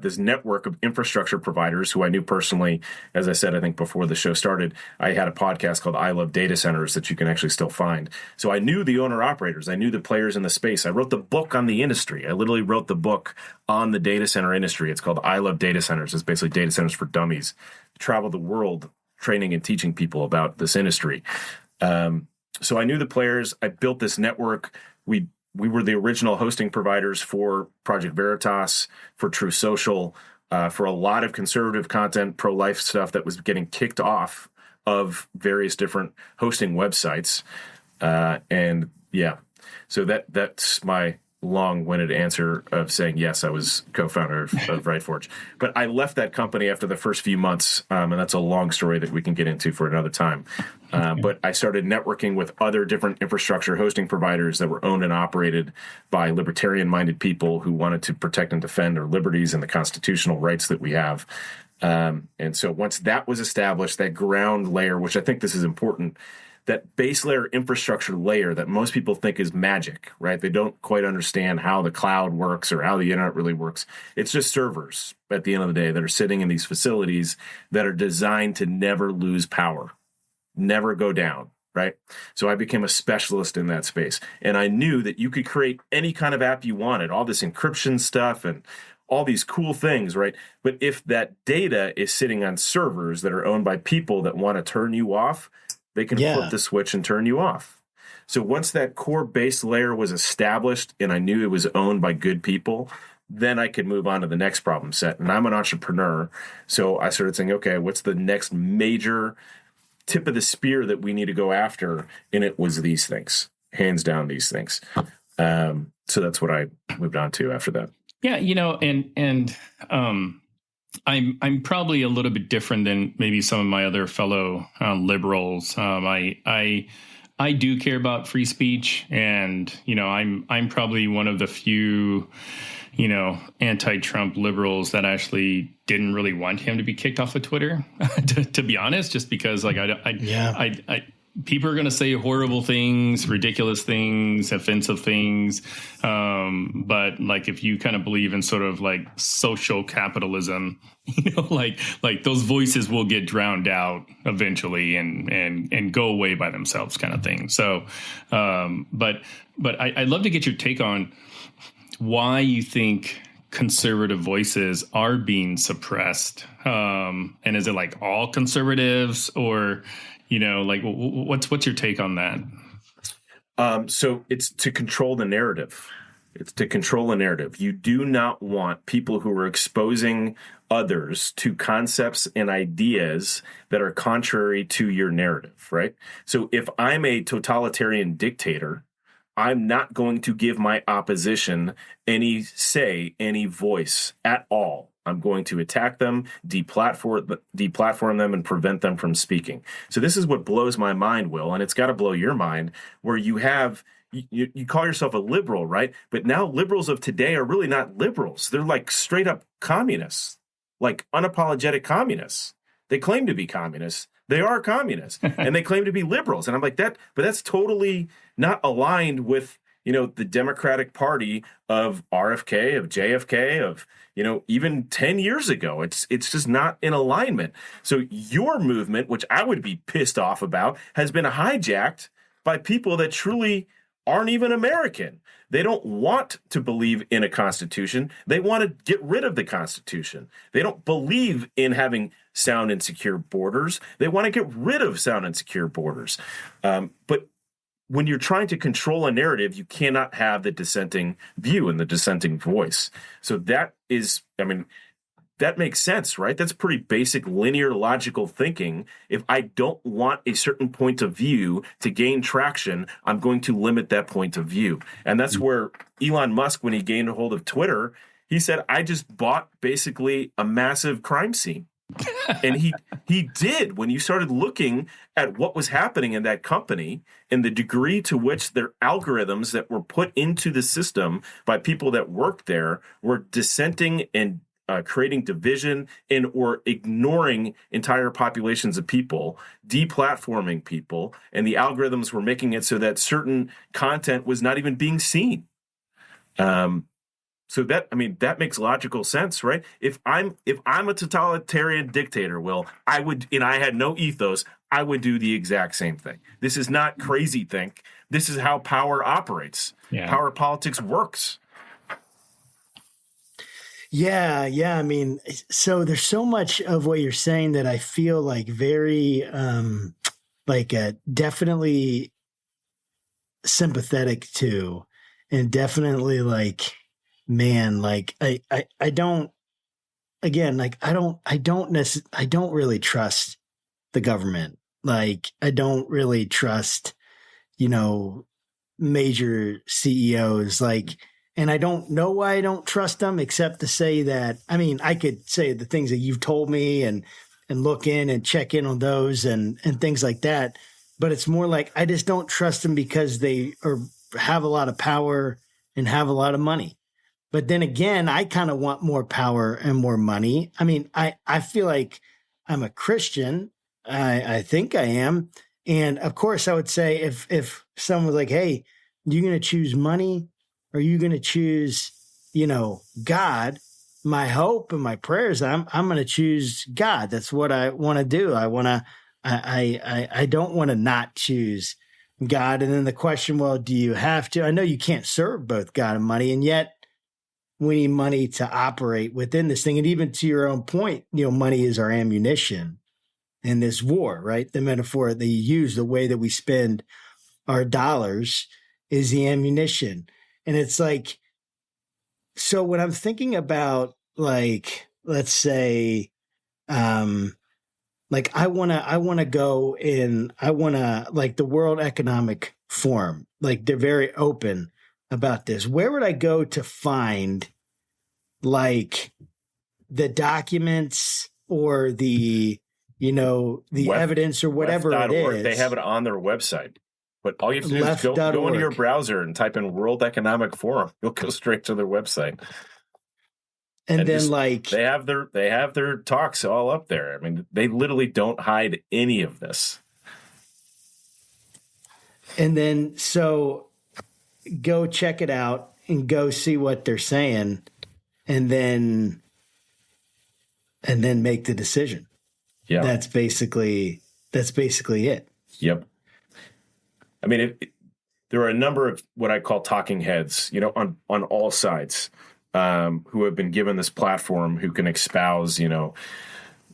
this network of infrastructure providers who I knew personally. As I said, I think before the show started, I had a podcast called I Love Data Centers that you can actually still find. So I knew the owner-operators. I knew the players in the space. I wrote the book on the industry. I literally wrote the book on the data center industry. It's called I Love Data Centers. It's basically data centers for dummies. I traveled the world training and teaching people about this industry. So I knew the players. I built this network. We were the original hosting providers for Project Veritas, for True Social, for a lot of conservative content, pro-life stuff that was getting kicked off of various different hosting websites. So that's my long-winded answer of saying, yes, I was co-founder of RightForge. But I left that company after the first few months, and that's a long story that we can get into for another time. But I started networking with other different infrastructure hosting providers that were owned and operated by libertarian-minded people who wanted to protect and defend our liberties and the constitutional rights that we have. And so once that was established, that ground layer, which I think this is important, that base layer infrastructure layer that most people think is magic, right? They don't quite understand how the cloud works or how the internet really works. It's just servers at the end of the day that are sitting in these facilities that are designed to never lose power, never go down, right? So I became a specialist in that space. And I knew that you could create any kind of app you wanted, all this encryption stuff and all these cool things, right? But if that data is sitting on servers that are owned by people that want to turn you off, they can flip the switch and turn you off. So once that core base layer was established and I knew it was owned by good people, then I could move on to the next problem set. And I'm an entrepreneur. So I started saying, okay, what's the next major tip of the spear that we need to go after? And it was these things, hands down these things. So that's what I moved on to after that. Yeah, I'm probably a little bit different than maybe some of my other fellow liberals. I do care about free speech, and I'm probably one of the few anti-Trump liberals that actually didn't really want him to be kicked off of Twitter. to be honest, just because people are going to say horrible things, ridiculous things, offensive things. But like, if you kind of believe in sort of like social capitalism, like those voices will get drowned out eventually and go away by themselves, kind of thing. So, but I'd love to get your take on why you think conservative voices are being suppressed. And is it like all conservatives, or, like what's your take on that? So it's to control the narrative. It's to control a narrative. You do not want people who are exposing others to concepts and ideas that are contrary to your narrative, right? So if I'm a totalitarian dictator, I'm not going to give my opposition any say, any voice at all. I'm going to attack them, deplatform them, and prevent them from speaking. So this is what blows my mind, Will, and it's got to blow your mind, where you have, you call yourself a liberal, right? But now liberals of today are really not liberals. They're like straight up communists, like unapologetic communists. They claim to be communists. They are communists, and they claim to be liberals. And I'm like, but that's totally not aligned with, the Democratic Party of RFK, of JFK, of, even 10 years ago. It's just not in alignment. So your movement, which I would be pissed off about, has been hijacked by people that truly aren't even American. They don't want to believe in a constitution. They want to get rid of the Constitution. They don't believe in having sound and secure borders. They want to get rid of sound and secure borders. But when you're trying to control a narrative, you cannot have the dissenting view and the dissenting voice. So that makes sense, right? That's pretty basic linear logical thinking. If I don't want a certain point of view to gain traction, I'm going to limit that point of view. And that's where Elon Musk, when he gained a hold of Twitter, he said, I just bought basically a massive crime scene. And he did. When you started looking at what was happening in that company and the degree to which their algorithms that were put into the system by people that worked there were dissenting and creating division or ignoring entire populations of people, deplatforming people, and the algorithms were making it so that certain content was not even being seen. So that makes logical sense, right? If I'm a totalitarian dictator, Will, I had no ethos, I would do the exact same thing. This is not crazy think. This is how power operates. Yeah. Power politics works. Yeah. So there's so much of what you're saying that I feel like very, definitely sympathetic to, and definitely like, man, like I don't really trust the government. Like I don't really trust, major CEOs, and I don't know why I don't trust them, except to say that, I could say the things that you've told me and look in and check in on those and things like that. But it's more like, I just don't trust them because they have a lot of power and have a lot of money. But then again, I kind of want more power and more money. I feel like I'm a Christian. I think I am. And of course I would say if someone was like, hey, you're going to choose money, or you going to choose, God, my hope and my prayers, I'm going to choose God. That's what I want to do. I don't want to not choose God. And then the question, well, do you have to? I know you can't serve both God and money, and yet we need money to operate within this thing. And even to your own point, money is our ammunition in this war, right? The metaphor that you use, the way that we spend our dollars is the ammunition. And it's like, so when I'm thinking about let's say, I want to go in, the World Economic Forum, they're very open about this. Where would I go to find the documents or the evidence or whatever it is? They have it on their website. But all you have to do is go into your browser and type in World Economic Forum. You'll go straight to their website. And then they have their talks all up there. They literally don't hide any of this. And then, so go check it out and go see what they're saying, and then make the decision. Yeah. That's basically it. Yep. I mean, there are a number of what I call talking heads, on all sides, who have been given this platform, who can espouse,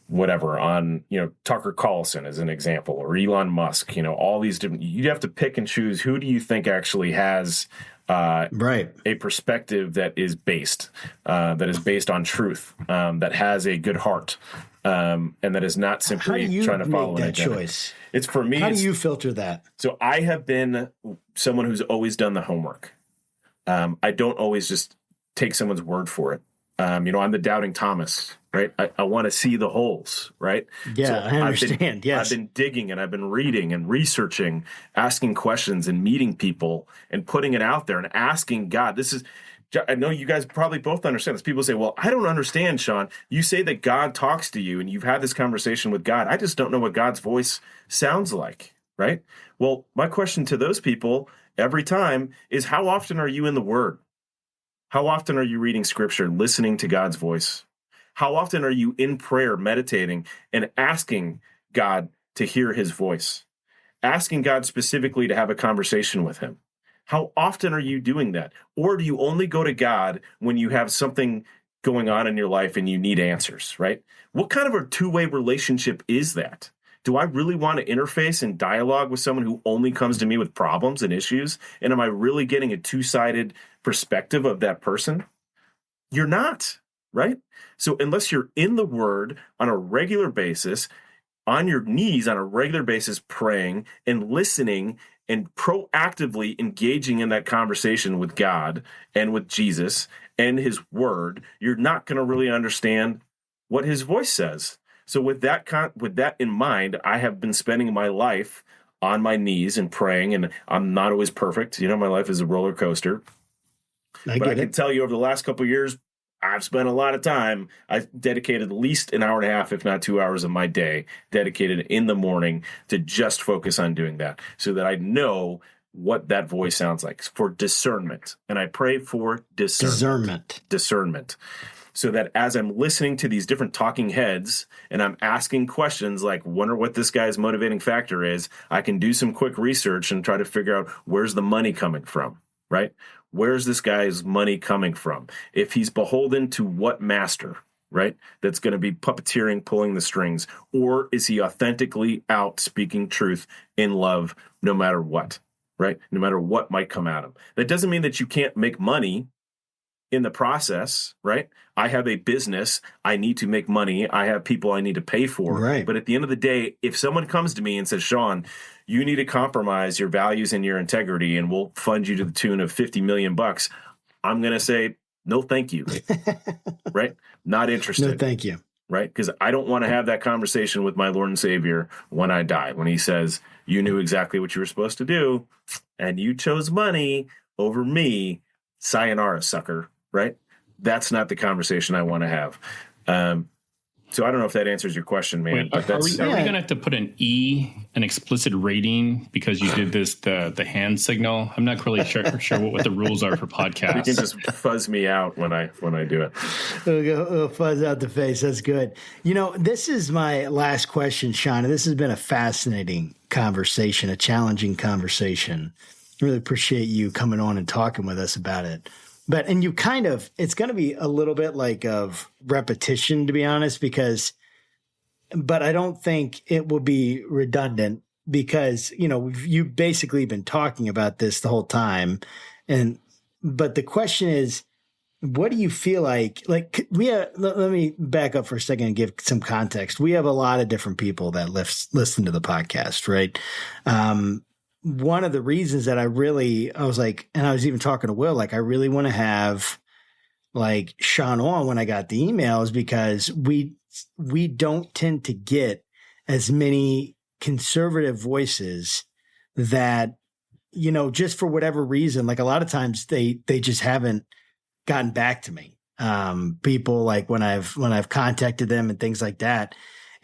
whatever on, Tucker Carlson as an example, or Elon Musk, all these different, you have to pick and choose who do you think actually has right. a perspective that is based on truth, that has a good heart, and that is not simply trying to follow an agenda. Choice? It's for me. How do you filter that? So I have been someone who's always done the homework. I don't always just take someone's word for it. I'm the doubting Thomas, right? I want to see the holes, right? Yeah, so I understand. Yes. I've been digging and I've been reading and researching, asking questions and meeting people and putting it out there and asking God. I know you guys probably both understand this. People say, well, I don't understand, Sean. You say that God talks to you and you've had this conversation with God. I just don't know what God's voice sounds like, right? Well, my question to those people every time is, how often are you in the Word? How often are you reading Scripture, listening to God's voice? How often are you in prayer, meditating, and asking God to hear his voice? Asking God specifically to have a conversation with him? How often are you doing that? Or do you only go to God when you have something going on in your life and you need answers, right? What kind of a two-way relationship is that? Do I really want to interface and dialogue with someone who only comes to me with problems and issues? And am I really getting a two-sided perspective of that person? You're not, right? So unless you're in the Word on a regular basis, on your knees on a regular basis, praying and listening and proactively engaging in that conversation with God and with Jesus and his Word, you're not going to really understand what his voice says. So with that in mind, I have been spending my life on my knees and praying, and I'm not always perfect. My life is a roller coaster. I can tell you over the last couple of years, I've spent a lot of time. I dedicated at least an hour and a half, if not 2 hours of my day, dedicated in the morning to just focus on doing that so that I know what that voice sounds like, for discernment. And I pray for discernment. So that as I'm listening to these different talking heads and I'm asking questions like, wonder what this guy's motivating factor is, I can do some quick research and try to figure out where's the money coming from, right? Where's this guy's money coming from? If he's beholden to what master, right, that's going to be puppeteering, pulling the strings, or is he authentically out speaking truth in love no matter what, right? No matter what might come at him. That doesn't mean that you can't make money in the process, right? I have a business. I need to make money. I have people I need to pay for. Right. But at the end of the day, if someone comes to me and says, Sean, you need to compromise your values and your integrity, and we'll fund you to the tune of $50 million, I'm going to say, no, thank you. Right? Not interested. No, thank you. Right? Because I don't want to have that conversation with my Lord and Savior when I die, when he says, you knew exactly what you were supposed to do, and you chose money over me. Sayonara, sucker. Right? That's not the conversation I want to have. So I don't know if that answers your question, man. Wait, are we going to have to put an explicit rating because you did the hand signal? I'm not really sure what the rules are for podcasts. You can just fuzz me out when I do it. It'll fuzz out the face. That's good. This is my last question, Sean. This has been a fascinating conversation, a challenging conversation. I really appreciate you coming on and talking with us about it. But it's going to be a little bit like of repetition, to be honest, but I don't think it will be redundant because, you've basically been talking about this the whole time. But the question is, what do you feel like let me back up for a second and give some context. We have a lot of different people that listen to the podcast, right? One of the reasons that I was like, and I was even talking to Will, like, I really want to have like Sean on when I got the emails because we don't tend to get as many conservative voices that, just for whatever reason, like a lot of times they just haven't gotten back to me. People like when I've contacted them and things like that.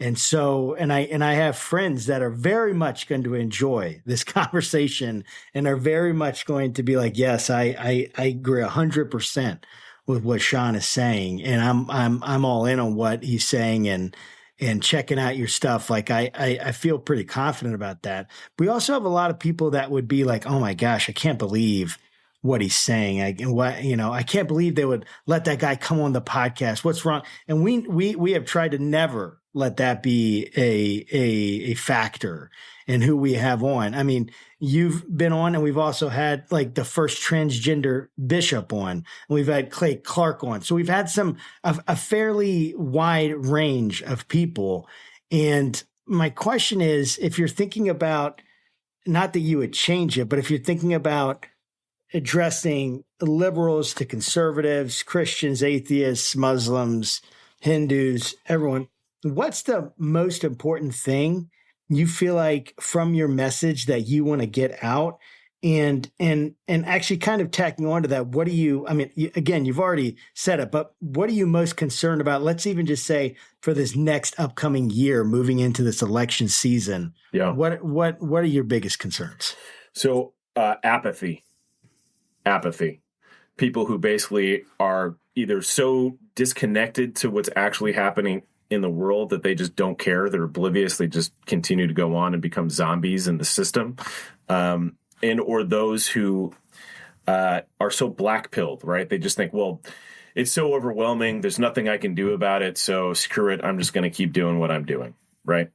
And so, and I have friends that are very much going to enjoy this conversation and are very much going to be like, yes, I agree 100% with what Sean is saying. And I'm all in on what he's saying and checking out your stuff. Like I feel pretty confident about that. We also have a lot of people that would be like, oh my gosh, I can't believe what he's saying. I can't believe they would let that guy come on the podcast. What's wrong? And we have tried to never let that be a factor in who we have on. I mean, you've been on, and we've also had like the first transgender bishop on, and we've had Clay Clark on. So we've had a fairly wide range of people. And my question is, if you're thinking about, not that you would change it, but if you're thinking about addressing liberals to conservatives, Christians, atheists, Muslims, Hindus, everyone, what's the most important thing you feel like from your message that you want to get out? And actually kind of tacking on to that, what do you, I mean, again, you've already said it, but what are you most concerned about? Let's even just say for this next upcoming year, moving into this election season. Yeah. What are your biggest concerns? So apathy. People who basically are either so disconnected to what's actually happening in the world that they just don't care. They're oblivious. They just continue to go on and become zombies in the system. Or those who are so black-pilled, right? They just think, well, it's so overwhelming. There's nothing I can do about it. So screw it. I'm just going to keep doing what I'm doing, right?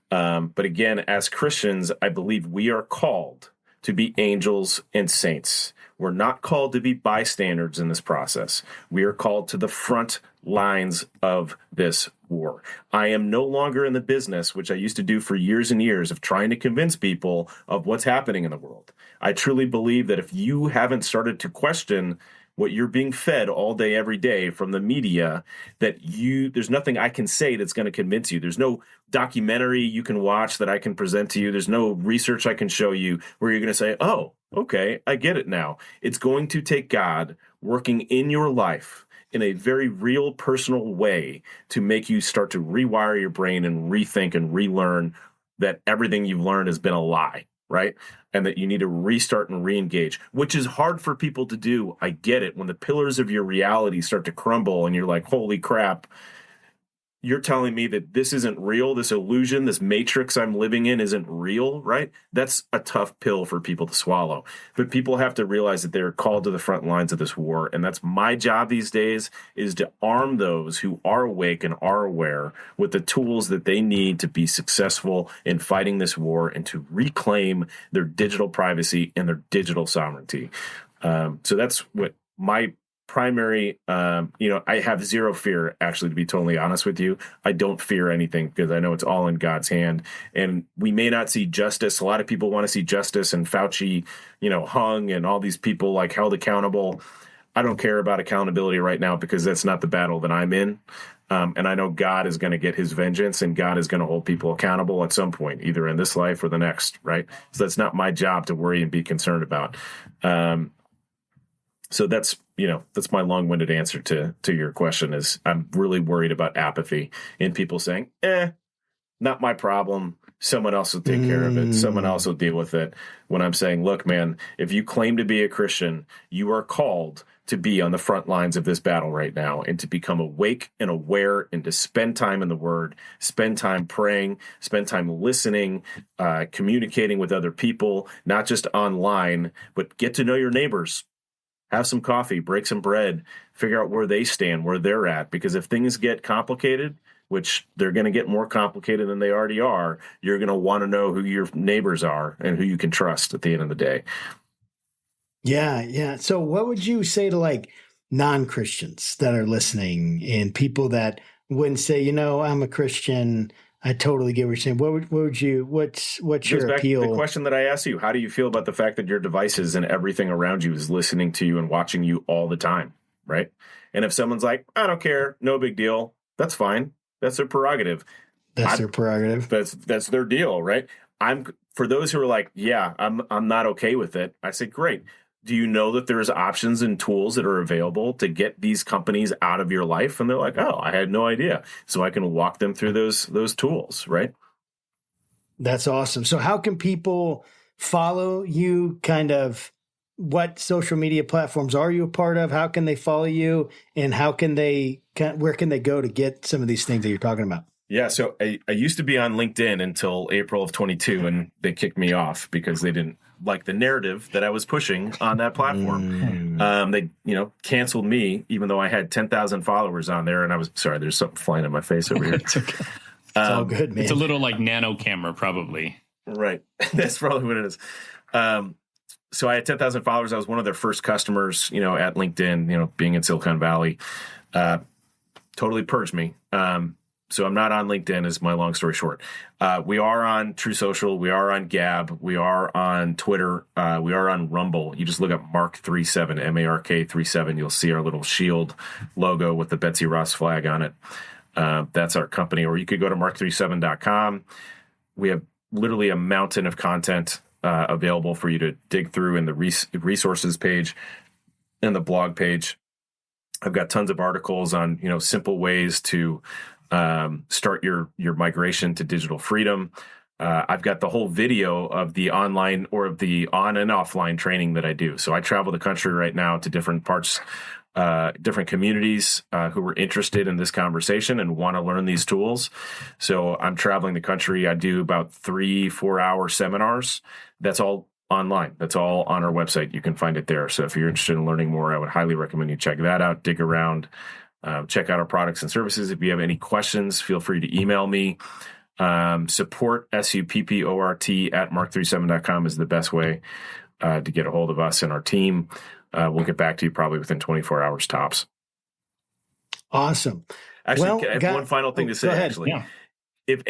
But again, as Christians, I believe we are called to be angels and saints. We're not called to be bystanders in this process. We are called to the front lines of this war. I am no longer in the business, which I used to do for years and years, of trying to convince people of what's happening in the world. I truly believe that if you haven't started to question what you're being fed all day, every day from the media, there's nothing I can say that's going to convince you. There's no documentary you can watch that I can present to you. There's no research I can show you where you're going to say, oh, okay, I get it now. It's going to take God working in your life in a very real, personal way to make you start to rewire your brain and rethink and relearn that everything you've learned has been a lie, right? And that you need to restart and re-engage, which is hard for people to do. I get it. When the pillars of your reality start to crumble and you're like, holy crap, you're telling me that this isn't real, this illusion, this matrix I'm living in isn't real, right? That's a tough pill for people to swallow. But people have to realize that they're called to the front lines of this war. And that's my job these days, is to arm those who are awake and are aware with the tools that they need to be successful in fighting this war and to reclaim their digital privacy and their digital sovereignty. So that's what my primary, I have zero fear, actually, to be totally honest with you. I don't fear anything because I know it's all in God's hand. And we may not see justice. A lot of people want to see justice, and Fauci, hung, and all these people like held accountable. I don't care about accountability right now because that's not the battle that I'm in. And I know God is going to get his vengeance, and God is going to hold people accountable at some point, either in this life or the next, right? So that's not my job to worry and be concerned about. So that's my long-winded answer to your question, is I'm really worried about apathy and people saying, not my problem. Someone else will take care of it. Someone else will deal with it. When I'm saying, look, man, if you claim to be a Christian, you are called to be on the front lines of this battle right now and to become awake and aware and to spend time in the Word, spend time praying, spend time listening, communicating with other people, not just online, but get to know your neighbors. Have some coffee, break some bread, figure out where they stand, where they're at. Because if things get complicated, which they're going to get more complicated than they already are, you're going to want to know who your neighbors are and who you can trust at the end of the day. Yeah. So what would you say to like non-Christians that are listening and people that wouldn't say, I'm a Christian, I totally get what you're saying. What's your appeal? The question that I asked you, how do you feel about the fact that your devices and everything around you is listening to you and watching you all the time, right? And if someone's like, I don't care, no big deal, that's fine. That's their prerogative. Their prerogative. That's their deal, right? For those who are like, yeah, I'm not okay with it, I say, great. do you know that there's options and tools that are available to get these companies out of your life? And they're like, oh, I had no idea. So I can walk them through those tools, right? That's awesome. So how can people follow you? Kind of what social media platforms are you a part of? How can they follow you? And where can they go to get some of these things that you're talking about? Yeah, so I used to be on LinkedIn until April of 22, and they kicked me off because they didn't like the narrative that I was pushing on that platform. They, canceled me, even though I had 10,000 followers on there. And I was sorry. There's something flying in my face over here. It's okay. It's all good, man. It's a little like nano camera, probably. Right. That's probably what it is. So I had 10,000 followers. I was one of their first customers, at LinkedIn, being in Silicon Valley. Totally purged me. So I'm not on LinkedIn is my long story short. We are on True Social. We are on Gab. We are on Twitter. We are on Rumble. You just look up Mark37, MARK37. You'll see our little shield logo with the Betsy Ross flag on it. That's our company. Or you could go to mark37.com. We have literally a mountain of content available for you to dig through in the resources page and the blog page. I've got tons of articles on, simple ways to start your migration to digital freedom. I've got the whole video of the online or of the on and offline training that I do. So I travel the country right now to different parts, different communities who are interested in this conversation and want to learn these tools. So I'm traveling the country. I do about 3-4 hour seminars. That's all online. That's all on our website. You can find it there. So if you're interested in learning more, I would highly recommend you check that out, dig around. Check out our products and services. If you have any questions, feel free to email me. Support, SUPPORT at mark37.com is the best way to get a hold of us and our team. We'll get back to you probably within 24 hours tops. Awesome. Actually, I have one final thing to say, actually. Yeah. If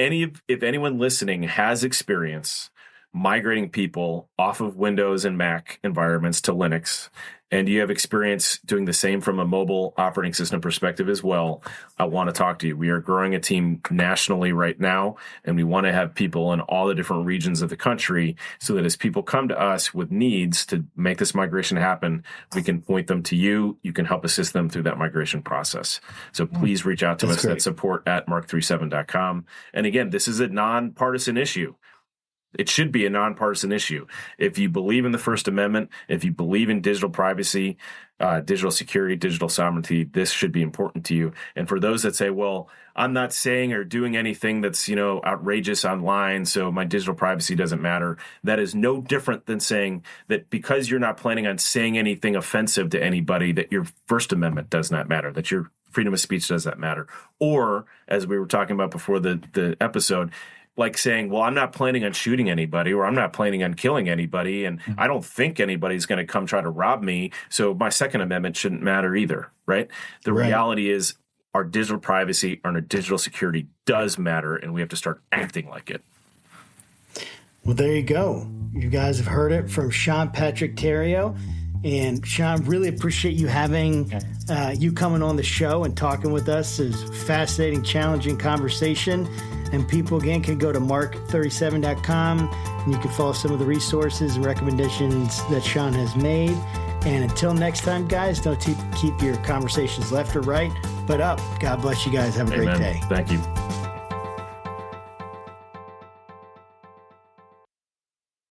anyone listening has experience migrating people off of Windows and Mac environments to Linux, and you have experience doing the same from a mobile operating system perspective as well, I want to talk to you. We are growing a team nationally right now, and we want to have people in all the different regions of the country so that as people come to us with needs to make this migration happen, we can point them to you. You can help assist them through that migration process. So please reach out to us at support at mark37.com. And again, this is a nonpartisan issue. It should be a nonpartisan issue. If you believe in the First Amendment, if you believe in digital privacy, digital security, digital sovereignty, this should be important to you. And for those that say, well, I'm not saying or doing anything that's, outrageous online, so my digital privacy doesn't matter, that is no different than saying that because you're not planning on saying anything offensive to anybody, that your First Amendment does not matter, that your freedom of speech does not matter. Or, as we were talking about before the episode, like saying, well, I'm not planning on shooting anybody or I'm not planning on killing anybody, and I don't think anybody's going to come try to rob me, so my Second Amendment shouldn't matter either, right? The reality is our digital privacy and our digital security does matter, and we have to start acting like it. Well, there you go. You guys have heard it from Sean Patrick Tario. And Sean, really appreciate you having you coming on the show and talking with us. It's a fascinating, challenging conversation. And people, again, can go to mark37.com and you can follow some of the resources and recommendations that Sean has made. And until next time, guys, don't keep your conversations left or right, but up. God bless you guys. Have a great day. Thank you.